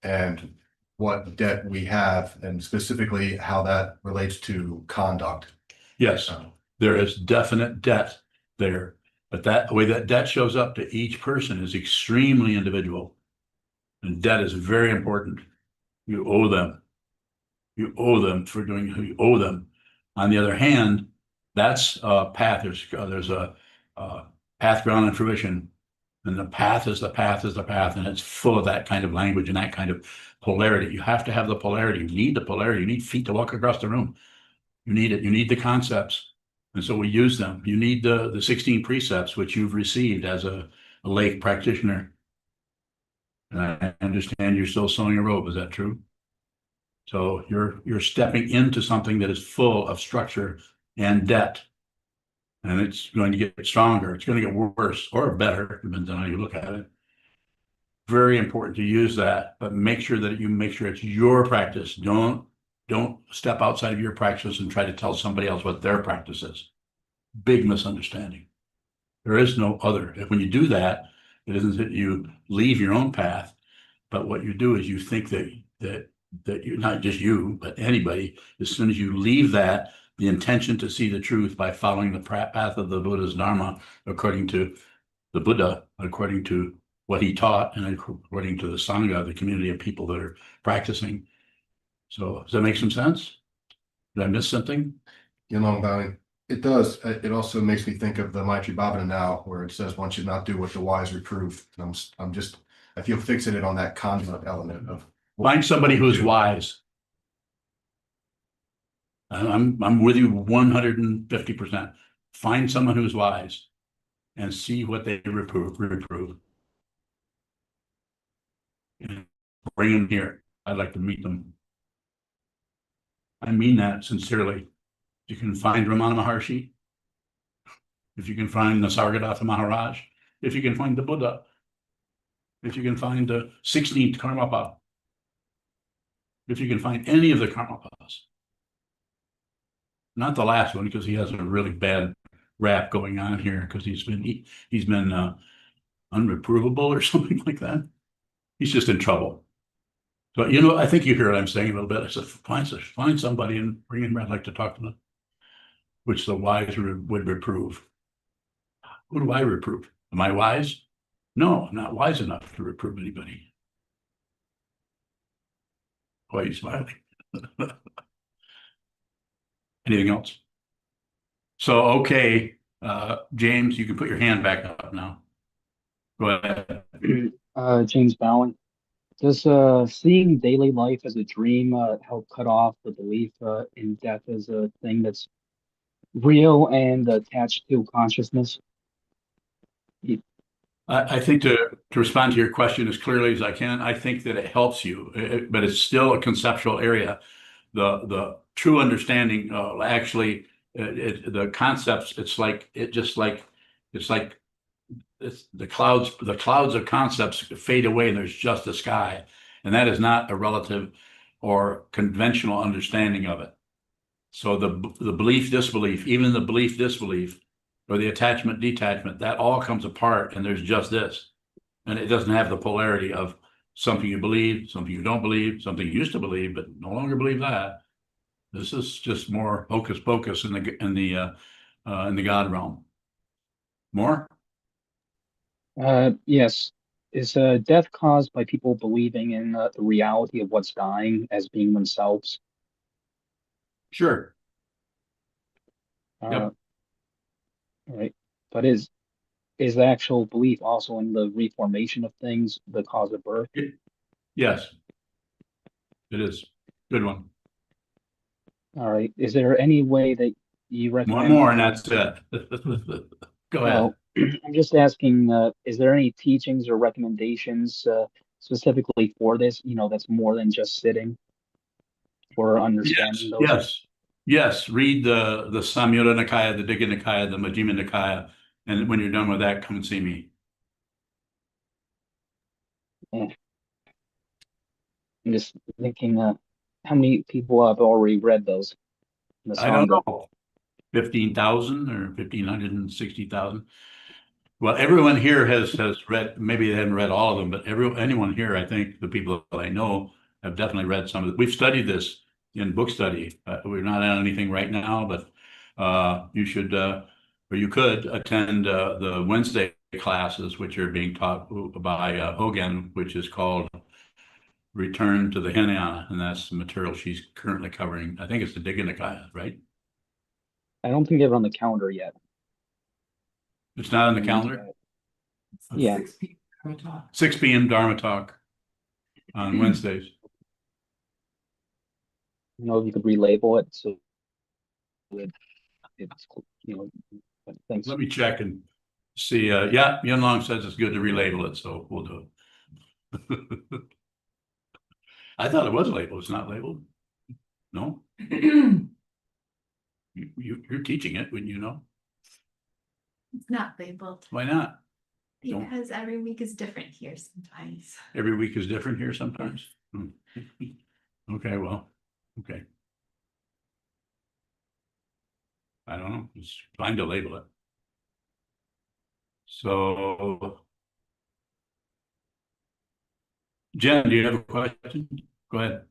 and what debt we have, and specifically how that relates to conduct. Yes, there is definite debt there, but the way that debt shows up to each person is extremely individual. And debt is very important. You owe them. You owe them for doing, you owe them. On the other hand, that's a path. There's a path, ground, and fruition. And the path is the path is the path. And it's full of that kind of language and that kind of polarity. You have to have the polarity. You need the polarity. You need feet to walk across the room. You need it. You need the concepts. And so we use them. You need the 16 precepts, which you've received as a lay practitioner. And I understand you're still sewing a robe. Is that true? So you're stepping into something that is full of structure and debt. And it's going to get stronger. It's going to get worse or better, depends on how you look at it. Very important to use that, but make sure it's your practice. Don't step outside of your practice and try to tell somebody else what their practice is. Big misunderstanding. There is no other. When you do that, it isn't that you leave your own path, but what you do is you think that you're not just you, but anybody, as soon as you leave that, the intention to see the truth by following the path of the Buddha's Dharma, according to the Buddha, according to what he taught, and according to the Sangha, the community of people that are practicing. So does that make some sense? Did I miss something? Valley. It does. It also makes me think of the Maitri Bhavana now, where it says one should not do what the wise reprove. And I feel fixated on that conduct element of Find somebody who's wise. I'm with you 150%. Find someone who's wise and see what they reprove. and bring them here. I'd like to meet them. I mean that sincerely. You can find Ramana Maharshi, if you can find Nisargadatta Maharaj, if you can find the Buddha, if you can find the 16th Karmapa, if you can find any of the Karmapas. Not the last one, because he has a really bad rap going on here, because he's been unreprovable or something like that. He's just in trouble. So, I think you hear what I'm saying a little bit. I said, find somebody and bring him. I'd like to talk to them, which the wise would reprove. Who do I reprove? Am I wise? No, I'm not wise enough to reprove anybody. Why are you smiling? Anything else? So, okay, James, you can put your hand back up now. Go ahead. James Bowen. Does seeing daily life as a dream help cut off the belief in death as a thing that's real and attached to consciousness? I think to respond to your question as clearly as I can, I think that it helps you, but it's still a conceptual area. The true understanding, the concepts, it's the clouds of concepts fade away and there's just the sky. And that is not a relative or conventional understanding of it. So the belief, disbelief, even the belief, disbelief, or the attachment, detachment, that all comes apart and there's just this. And it doesn't have the polarity of something you believe, something you don't believe, something you used to believe, but no longer believe that. This is just more hocus pocus in the God realm. More? Yes. Is death caused by people believing in the reality of what's dying as being themselves? Sure. Uh, Yep. Right. But is the actual belief also in the reformation of things the cause of birth? Yes, it is. Good one. All right. Is there any way that you One recommend? more, and that's it. Go ahead. Well, I'm just asking, is there any teachings or recommendations specifically for this, that's more than just sitting for understanding those? Yes. Read the Samyutta Nikaya, the Digha Nikaya, the Majjhima Nikaya, and when you're done with that, come and see me. Yeah. I'm just thinking, how many people have already read those? The I don't Sangha. know, 15,000 or 1,560,000. Well, everyone here has read. Maybe they haven't read all of them, but anyone here, I think the people that I know have definitely read some of it. We've studied this in book study. We're not on anything right now, but you should, or you could attend the Wednesday classes, which are being taught by Hogan, which is called Return to the Hinayana, and that's the material she's currently covering. I think it's the Digha Nikaya, right? I don't think they're on the calendar yet. It's not on the calendar. Yeah. 6 p.m. Dharma talk on Wednesdays. If you could relabel it so that it's, thanks. Let me check and see. Yeah, Yun Long says it's good to relabel it, so we'll do it. I thought it was labeled. It's not labeled. No? You're teaching it, wouldn't you know? It's not labeled Why not? because every week is different here sometimes. Every week is different here sometimes. Okay, well, okay. I don't know. It's fine to label it. So, Jen, do you have a question? Go ahead.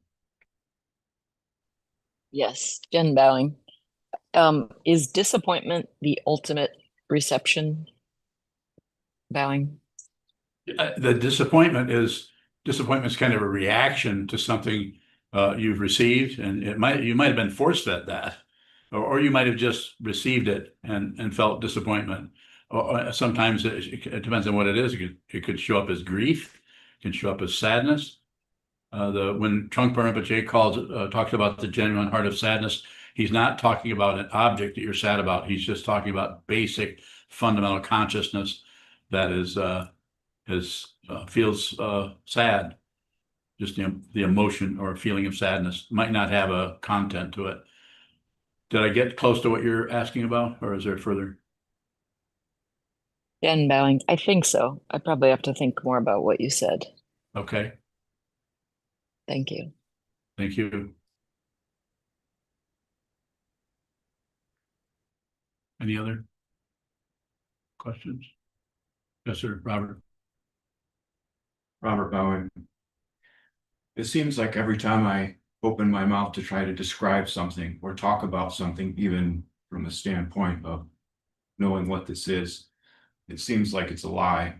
Yes, Jen Bowing. Is disappointment the ultimate reception? Bowing. The disappointment is kind of a reaction to something you've received, and you might have been force fed that, or you might have just received it and felt disappointment. Or sometimes it depends on what it is. It could show up as grief, it can show up as sadness. When Trungpa Rinpoche talks about the genuine heart of sadness, he's not talking about an object that you're sad about. He's just talking about basic fundamental consciousness that feels sad. just the emotion or feeling of sadness might not have a content to it. Did I get close to what you're asking about, or is there further? Again, bowing. I think so. I probably have to think more about what you said. Okay, Thank you. thank you. Any other questions? Yes, sir, Robert. Robert Bowen. It seems like every time I open my mouth to try to describe something or talk about something, even from the standpoint of knowing what this is, it seems like it's a lie.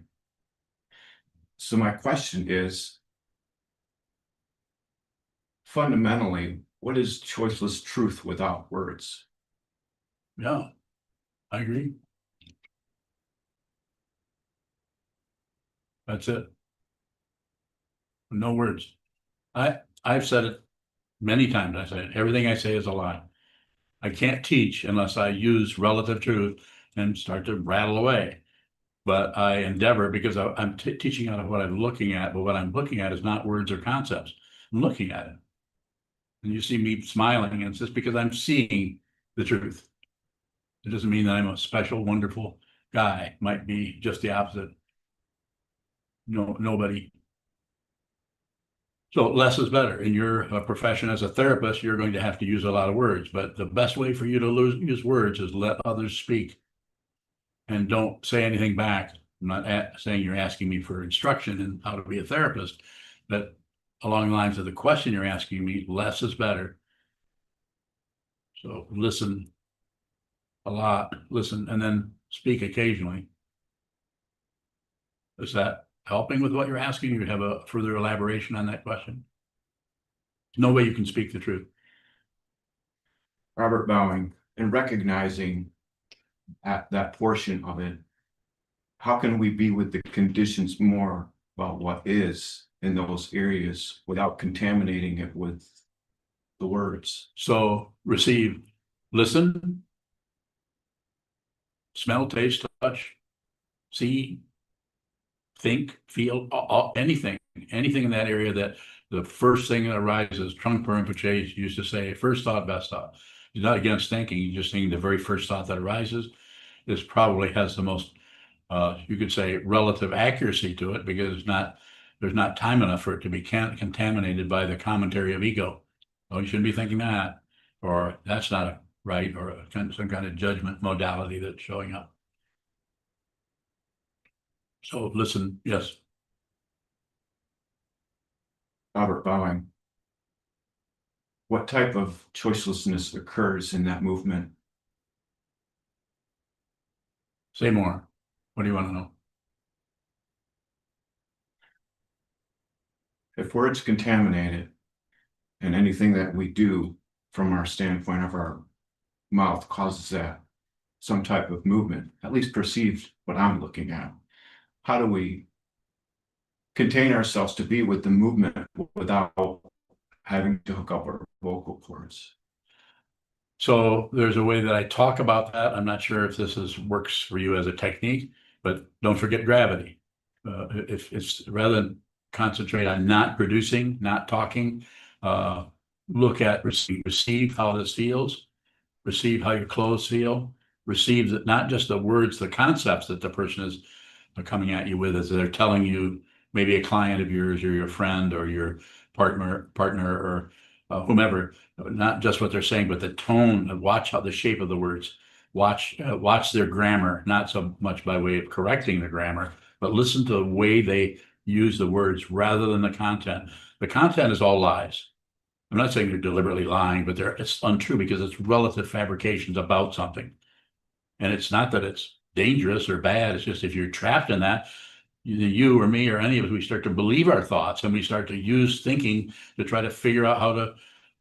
So my question is, fundamentally, what is choiceless truth without words? Yeah, I agree. That's it. No words. I've said it many times. I say it. Everything I say is a lie. I can't teach unless I use relative truth and start to rattle away. But I endeavor, because I'm teaching out of what I'm looking at, but what I'm looking at is not words or concepts. I'm looking at it. And you see me smiling, and it's just because I'm seeing the truth. It doesn't mean that I'm a special, wonderful guy. Might be just the opposite. No, nobody. So less is better. In your profession as a therapist, you're going to have to use a lot of words, but the best way for you to use words is let others speak. And don't say anything back. I'm not saying you're asking me for instruction in how to be a therapist, but along the lines of the question you're asking me, less is better. So listen a lot, listen, and then speak occasionally. Is that helping with what you're asking? You have a further elaboration on that question? No way you can speak the truth. Robert Bowing, in recognizing that portion of it, how can we be with the conditions more about what is in those areas without contaminating it with the words? So receive, listen, smell, taste, touch, see, think, feel, anything in that area. That the first thing that arises, Trungpa Rinpoche used to say, first thought, best thought. He's not against thinking, he's just thinking the very first thought that arises is probably has the most, you could say, relative accuracy to it, because there's not time enough for it to be contaminated by the commentary of ego. Oh, you shouldn't be thinking that, or that's not right, or some kind of judgment modality that's showing up. So listen, yes. Robert Bowing, what type of choicelessness occurs in that movement? Say more. What do you want to know? If words contaminated and anything that we do from our standpoint of our mouth causes that some type of movement, at least perceived what I'm looking at, how do we contain ourselves to be with the movement without having to hook up our vocal cords? So there's a way that I talk about that. I'm not sure if works for you as a technique, but don't forget gravity. If it's rather than concentrate on not producing, not talking, look at receive how this feels, receive how your clothes feel, receive that, not just the words, the concepts that the person is coming at you with, as they're telling you, maybe a client of yours or your friend or your partner or whomever, not just what they're saying, but the tone. And watch how the shape of the words, watch their grammar, not so much by way of correcting the grammar, but listen to the way they use the words rather than the content. The content is all lies. I'm not saying they're deliberately lying, but it's untrue because it's relative fabrications about something. And it's not that it's dangerous or bad. It's just if you're trapped in that, you or me or any of us, we start to believe our thoughts, and we start to use thinking to try to figure out how to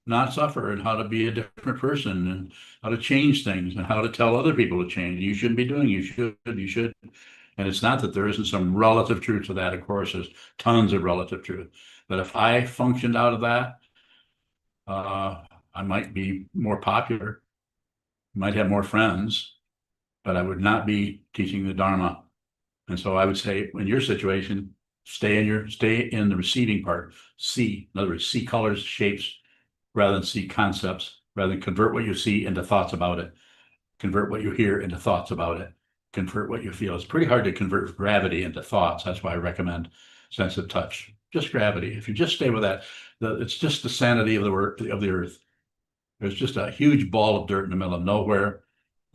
not suffer and how to be a different person and how to change things and how to tell other people to change. You shouldn't be doing, you should. And it's not that there isn't some relative truth to that. Of course, there's tons of relative truth. But if I functioned out of that, I might be more popular, might have more friends, but I would not be teaching the Dharma. And so I would say, in your situation, stay in the receiving part. See, in other words, see colors, shapes, rather than see concepts, rather than convert what you see into thoughts about it. Convert what you hear into thoughts about it. Convert what you feel. It's pretty hard to convert gravity into thoughts. That's why I recommend sense of touch. Just gravity. If you just stay with that, it's just the sanity of the earth. There's just a huge ball of dirt in the middle of nowhere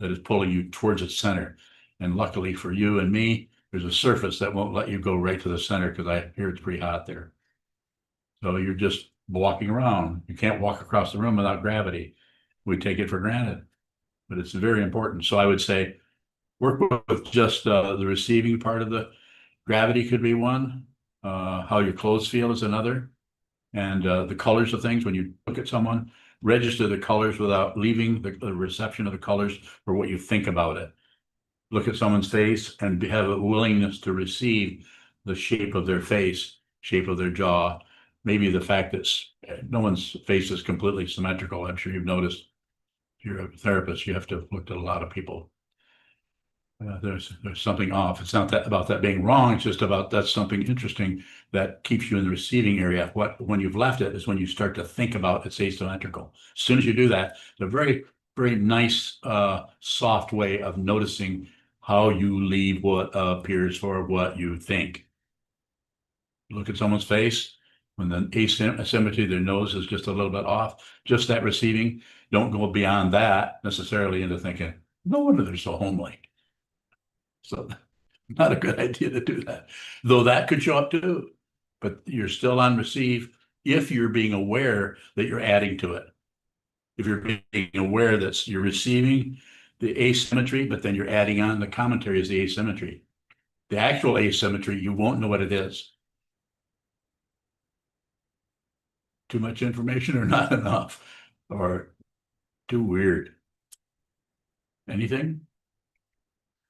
that is pulling you towards its center. And luckily for you and me, there's a surface that won't let you go right to the center because I hear it's pretty hot there. So you're just walking around. You can't walk across the room without gravity. We take it for granted, but it's very important. So I would say work with just the receiving part of the gravity could be one. How your clothes feel is another. And the colors of things, when you look at someone, register the colors without leaving the reception of the colors for what you think about it. Look at someone's face and have a willingness to receive the shape of their face, shape of their jaw, maybe the fact that no one's face is completely symmetrical. I'm sure you've noticed. If you're a therapist, you have to look at a lot of people. There's something off. It's not that about that being wrong. It's just about that's something interesting that keeps you in the receiving area. When you've left it is when you start to think about it's asymmetrical. As soon as you do that, it's a very, very nice, soft way of noticing how you leave what appears for what you think. Look at someone's face. When the asymmetry, their nose is just a little bit off, just that receiving. Don't go beyond that necessarily into thinking, no wonder they're so homely. So not a good idea to do that, though that could show up too. But you're still on receive if you're being aware that you're adding to it. If you're being aware that you're receiving the asymmetry, but then you're adding on the commentary as the asymmetry. The actual asymmetry, you won't know what it is. Too much information or not enough, or too weird. Anything?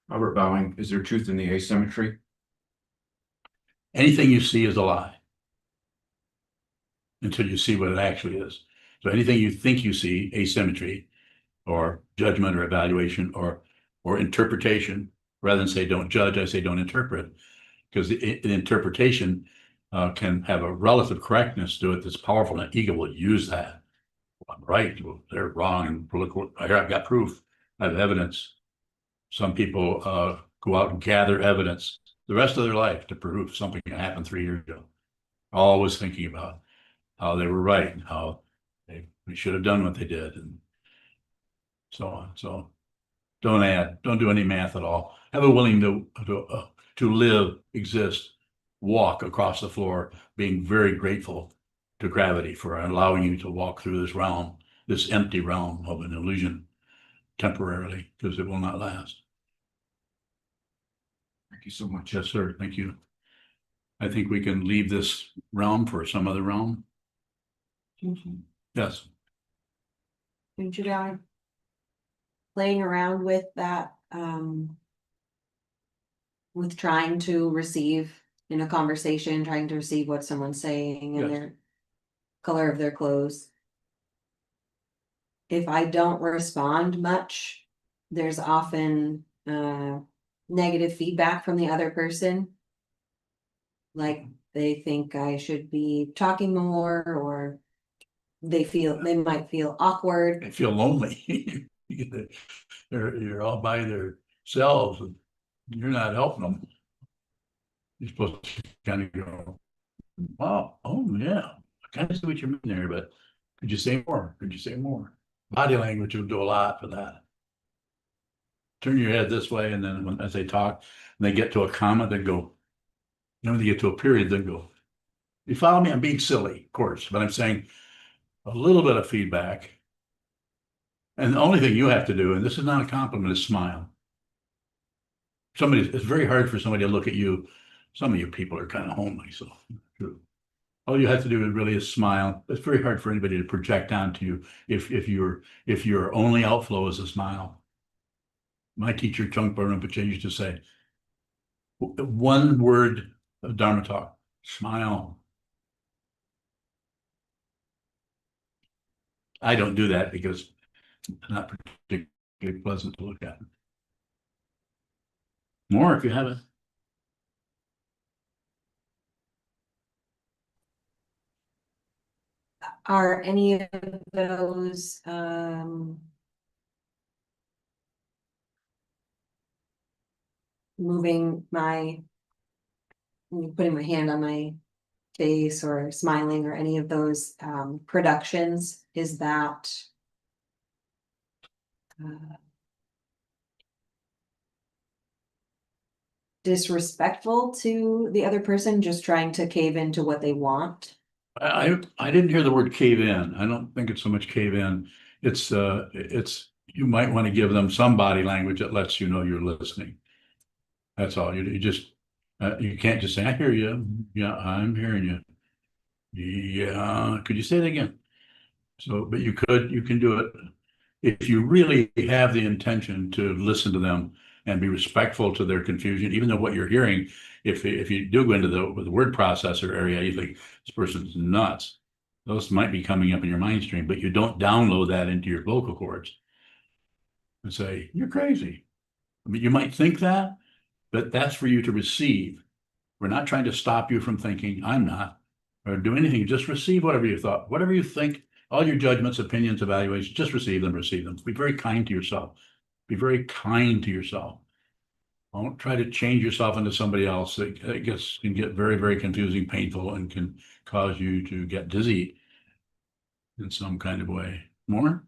Robert Bowing, is there truth in the asymmetry? Anything you see is a lie until you see what it actually is. So anything you think you see, asymmetry or judgment or evaluation or interpretation, rather than say don't judge, I say don't interpret, because the interpretation can have a relative correctness to it that's powerful, and ego will use that. Well, I'm right, well, they're wrong, and look, I've got proof, I have evidence. Some people go out and gather evidence the rest of their life to prove something that happened 3 years ago. Always thinking about how they were right and how we should have done what they did and so on. So don't do any math at all. Have a willing to live, exist, walk across the floor, being very grateful to gravity for allowing you to walk through this realm, this empty realm of an illusion temporarily, because it will not last. Thank you so much. Yes, sir. Thank you. I think we can leave this realm for some other realm. Yes. Don't you guys playing around with that, with trying to receive in a conversation, trying to receive what someone's saying and Yes. their color of their clothes. If I don't respond much, there's often negative feedback from the other person. Like they think I should be talking more, or they might feel awkward. They feel lonely. You're all by themselves and you're not helping them. You're supposed to kind of go, wow, oh yeah, I kind of see what you mean there, but could you say more? Could you say more? Body language will do a lot for that. Turn your head this way, and then as they talk, and they get to a comma, then go, when they get to a period, then go. You follow me? I'm being silly, of course, but I'm saying a little bit of feedback. And the only thing you have to do, and this is not a compliment, is smile. It's very hard for somebody to look at you. Some of you people are kind of homely, so all you have to do really is smile. It's very hard for anybody to project onto you if your only outflow is a smile. My teacher, Trungpa Rinpoche, used to say, one word of Dharma talk, smile. I don't do that because it's not particularly pleasant to look at. More if you have it. Are any of those, moving my, putting my hand on my face or smiling or any of those, productions, is that disrespectful to the other person just trying to cave into what they want? I didn't hear the word cave in. I don't think it's so much cave in. It's, you might want to give them some body language that lets you know you're listening. That's all. You just, you can't just say, I hear you. Yeah, I'm hearing you. Yeah, could you say it again? So, but you can do it. If you really have the intention to listen to them and be respectful to their confusion, even though what you're hearing, if you do go into the word processor area, you think this person's nuts. Those might be coming up in your mind stream, but you don't download that into your vocal cords and say, you're crazy. I mean, you might think that, but that's for you to receive. We're not trying to stop you from thinking, I'm not, or do anything. Just receive whatever you thought, whatever you think, all your judgments, opinions, evaluations, just receive them, receive them. Be very kind to yourself. Be very kind to yourself. Don't try to change yourself into somebody else. It can get very, very confusing, painful, and can cause you to get dizzy in some kind of way. More?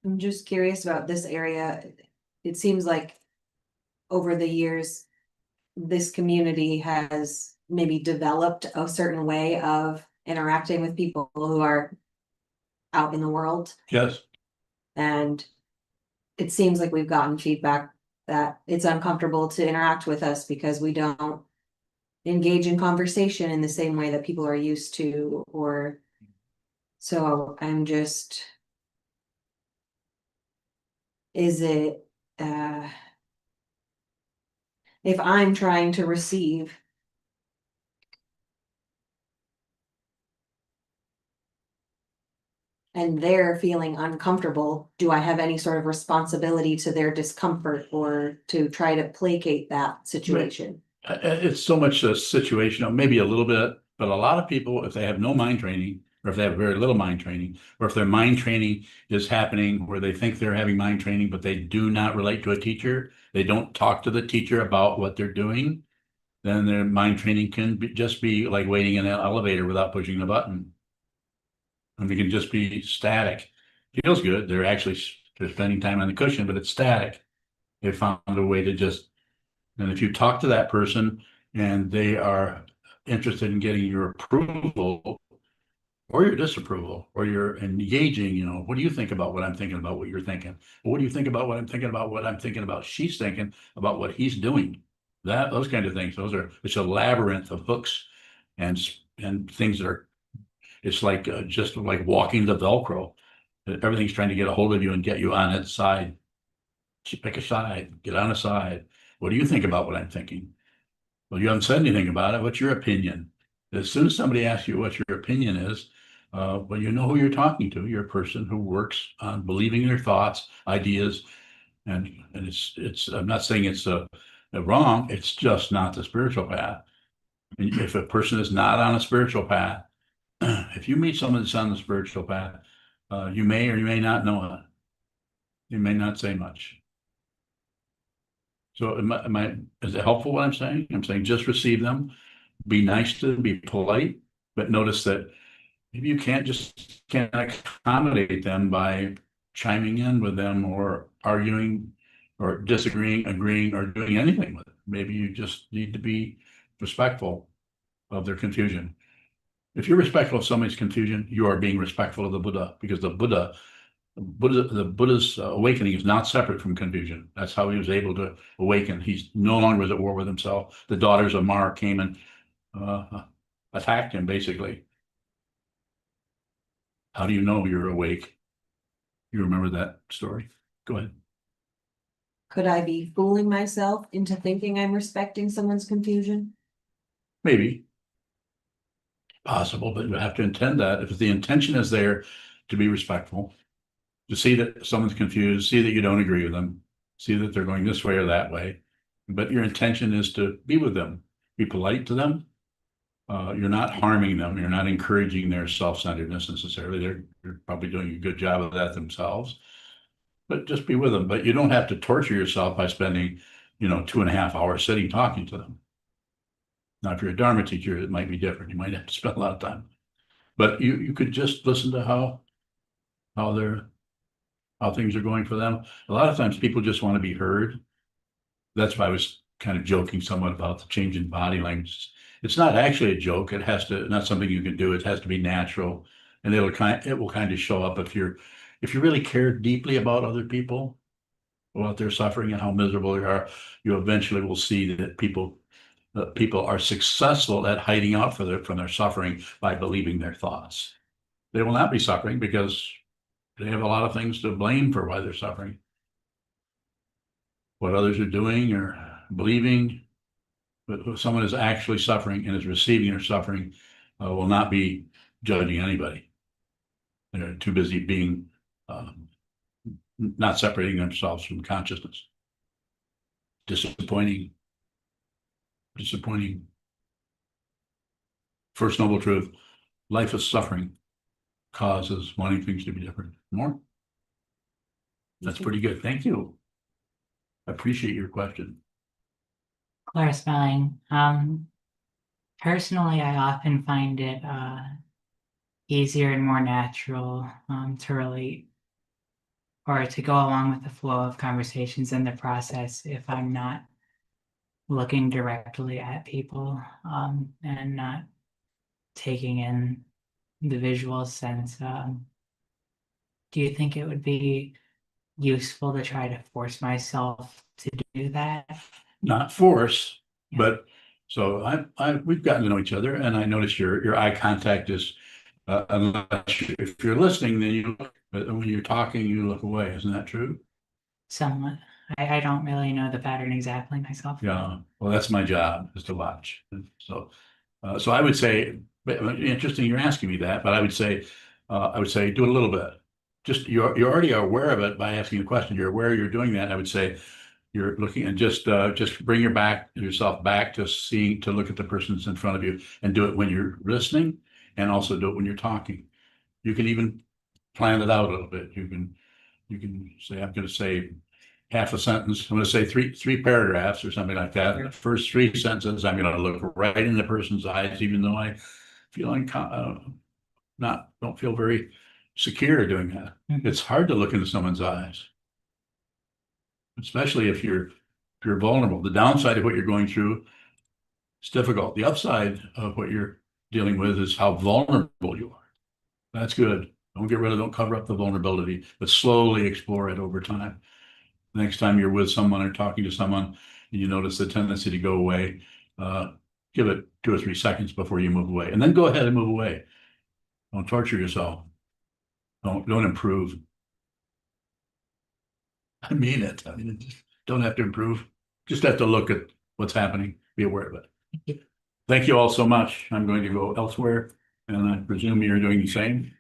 I'm just curious about this area. It seems like over the years, this community has maybe developed a certain way of interacting with people who are out in the world. Yes. And it seems like we've gotten feedback that it's uncomfortable to interact with us because we don't engage in conversation in the same way that people are used to, or so I'm just, is it, if I'm trying to receive and they're feeling uncomfortable, do I have any sort of responsibility to their discomfort or to try to placate that situation? It's so much a situational, maybe a little bit, but a lot of people, if they have no mind training, or if they have very little mind training, or if their mind training is happening where they think they're having mind training, but they do not relate to a teacher, they don't talk to the teacher about what they're doing, then their mind training can just be like waiting in an elevator without pushing the button. And it can just be static. Feels good. They're spending time on the cushion, but it's static. They found a way to just, and if you talk to that person and they are interested in getting your approval or your disapproval, or you're engaging, what do you think about what I'm thinking about what you're thinking? What do you think about what I'm thinking about what I'm thinking about? She's thinking about what he's doing. Those kind of things. It's a labyrinth of hooks and things that are, it's like just like walking the Velcro. Everything's trying to get a hold of you and get you on its side. Pick a side, get on a side. What do you think about what I'm thinking? Well, you haven't said anything about it. What's your opinion? As soon as somebody asks you what your opinion is, well, you know who you're talking to. You're a person who works on believing their thoughts, ideas, and it's. I'm not saying it's wrong. It's just not the spiritual path. And if a person is not on a spiritual path, if you meet someone that's on the spiritual path, you may or you may not know it. You may not say much. So is it helpful what I'm saying? I'm saying just receive them, be nice to them, be polite, but notice that maybe you can't accommodate them by chiming in with them or arguing or disagreeing, agreeing, or doing anything with it. Maybe you just need to be respectful of their confusion. If you're respectful of somebody's confusion, you are being respectful of the Buddha, because the Buddha's awakening is not separate from confusion. That's how he was able to awaken. He's no longer was at war with himself. The daughters of Mara came and attacked him, basically. How do you know you're awake? You remember that story? Go ahead. Could I be fooling myself into thinking I'm respecting someone's confusion? Maybe. Possible, but you have to intend that. If the intention is there to be respectful, to see that someone's confused, see that you don't agree with them, see that they're going this way or that way, but your intention is to be with them, be polite to them, You're not harming them. You're not encouraging their self-centeredness necessarily. They're probably doing a good job of that themselves. But just be with them. But you don't have to torture yourself by spending, 2.5 hours sitting talking to them. Now, if you're a Dharma teacher, it might be different. You might have to spend a lot of time. But you could just listen to how things are going for them. A lot of times people just want to be heard. That's why I was kind of joking somewhat about the change in body language. It's not actually a joke. It has to, not something you can do. It has to be natural. And it will kind of show up if you really care deeply about other people, about their suffering and how miserable they are. You eventually will see that people are successful at hiding out from their suffering by believing their thoughts. They will not be suffering because they have a lot of things to blame for why they're suffering. What others are doing or believing, but if someone is actually suffering and is receiving their suffering, will not be judging anybody. They're too busy being not separating themselves from consciousness. Disappointing. First noble truth: life is suffering, causes wanting things to be different. More? That's pretty good. Thank you. I appreciate your question. Clara Spelling. Personally, I often find it easier and more natural to relate or to go along with the flow of conversations in the process if I'm not looking directly at people and not taking in the visual sense. Do you think it would be useful to try to force myself to do that? Not force, Yeah. but so we've gotten to know each other, and I notice your eye contact is if you're listening, then you look, but when you're talking, you look away. Isn't that true? Somewhat. I don't really know the pattern exactly myself. Yeah. Well, that's my job, is to watch. So I would say, but interesting you're asking me that, but I would say do it a little bit. Just you're already aware of it by asking the question. You're aware you're doing that. I would say you're looking and just bring yourself back to look at the person that's in front of you, and do it when you're listening and also do it when you're talking. You can even plan it out a little bit. You can say, I'm going to say half a sentence. I'm going to say three paragraphs or something like that. Sure. The first 3 sentences, I'm going to look right in the person's eyes, even though I feel don't feel very secure doing that. Mhm. It's hard to look into someone's eyes, especially if you're vulnerable. The downside of what you're going through is difficult. The upside of what you're dealing with is how vulnerable you are. That's good. Don't cover up the vulnerability, but slowly explore it over time. Next time you're with someone or talking to someone and you notice the tendency to go away, give it 2 or 3 seconds before you move away, and then go ahead and move away. Don't torture yourself. Don't improve. I mean it. Don't have to improve. Just have to look at what's happening. Be aware of it. Thank you all so much. I'm going to go elsewhere, and I presume you're doing the same.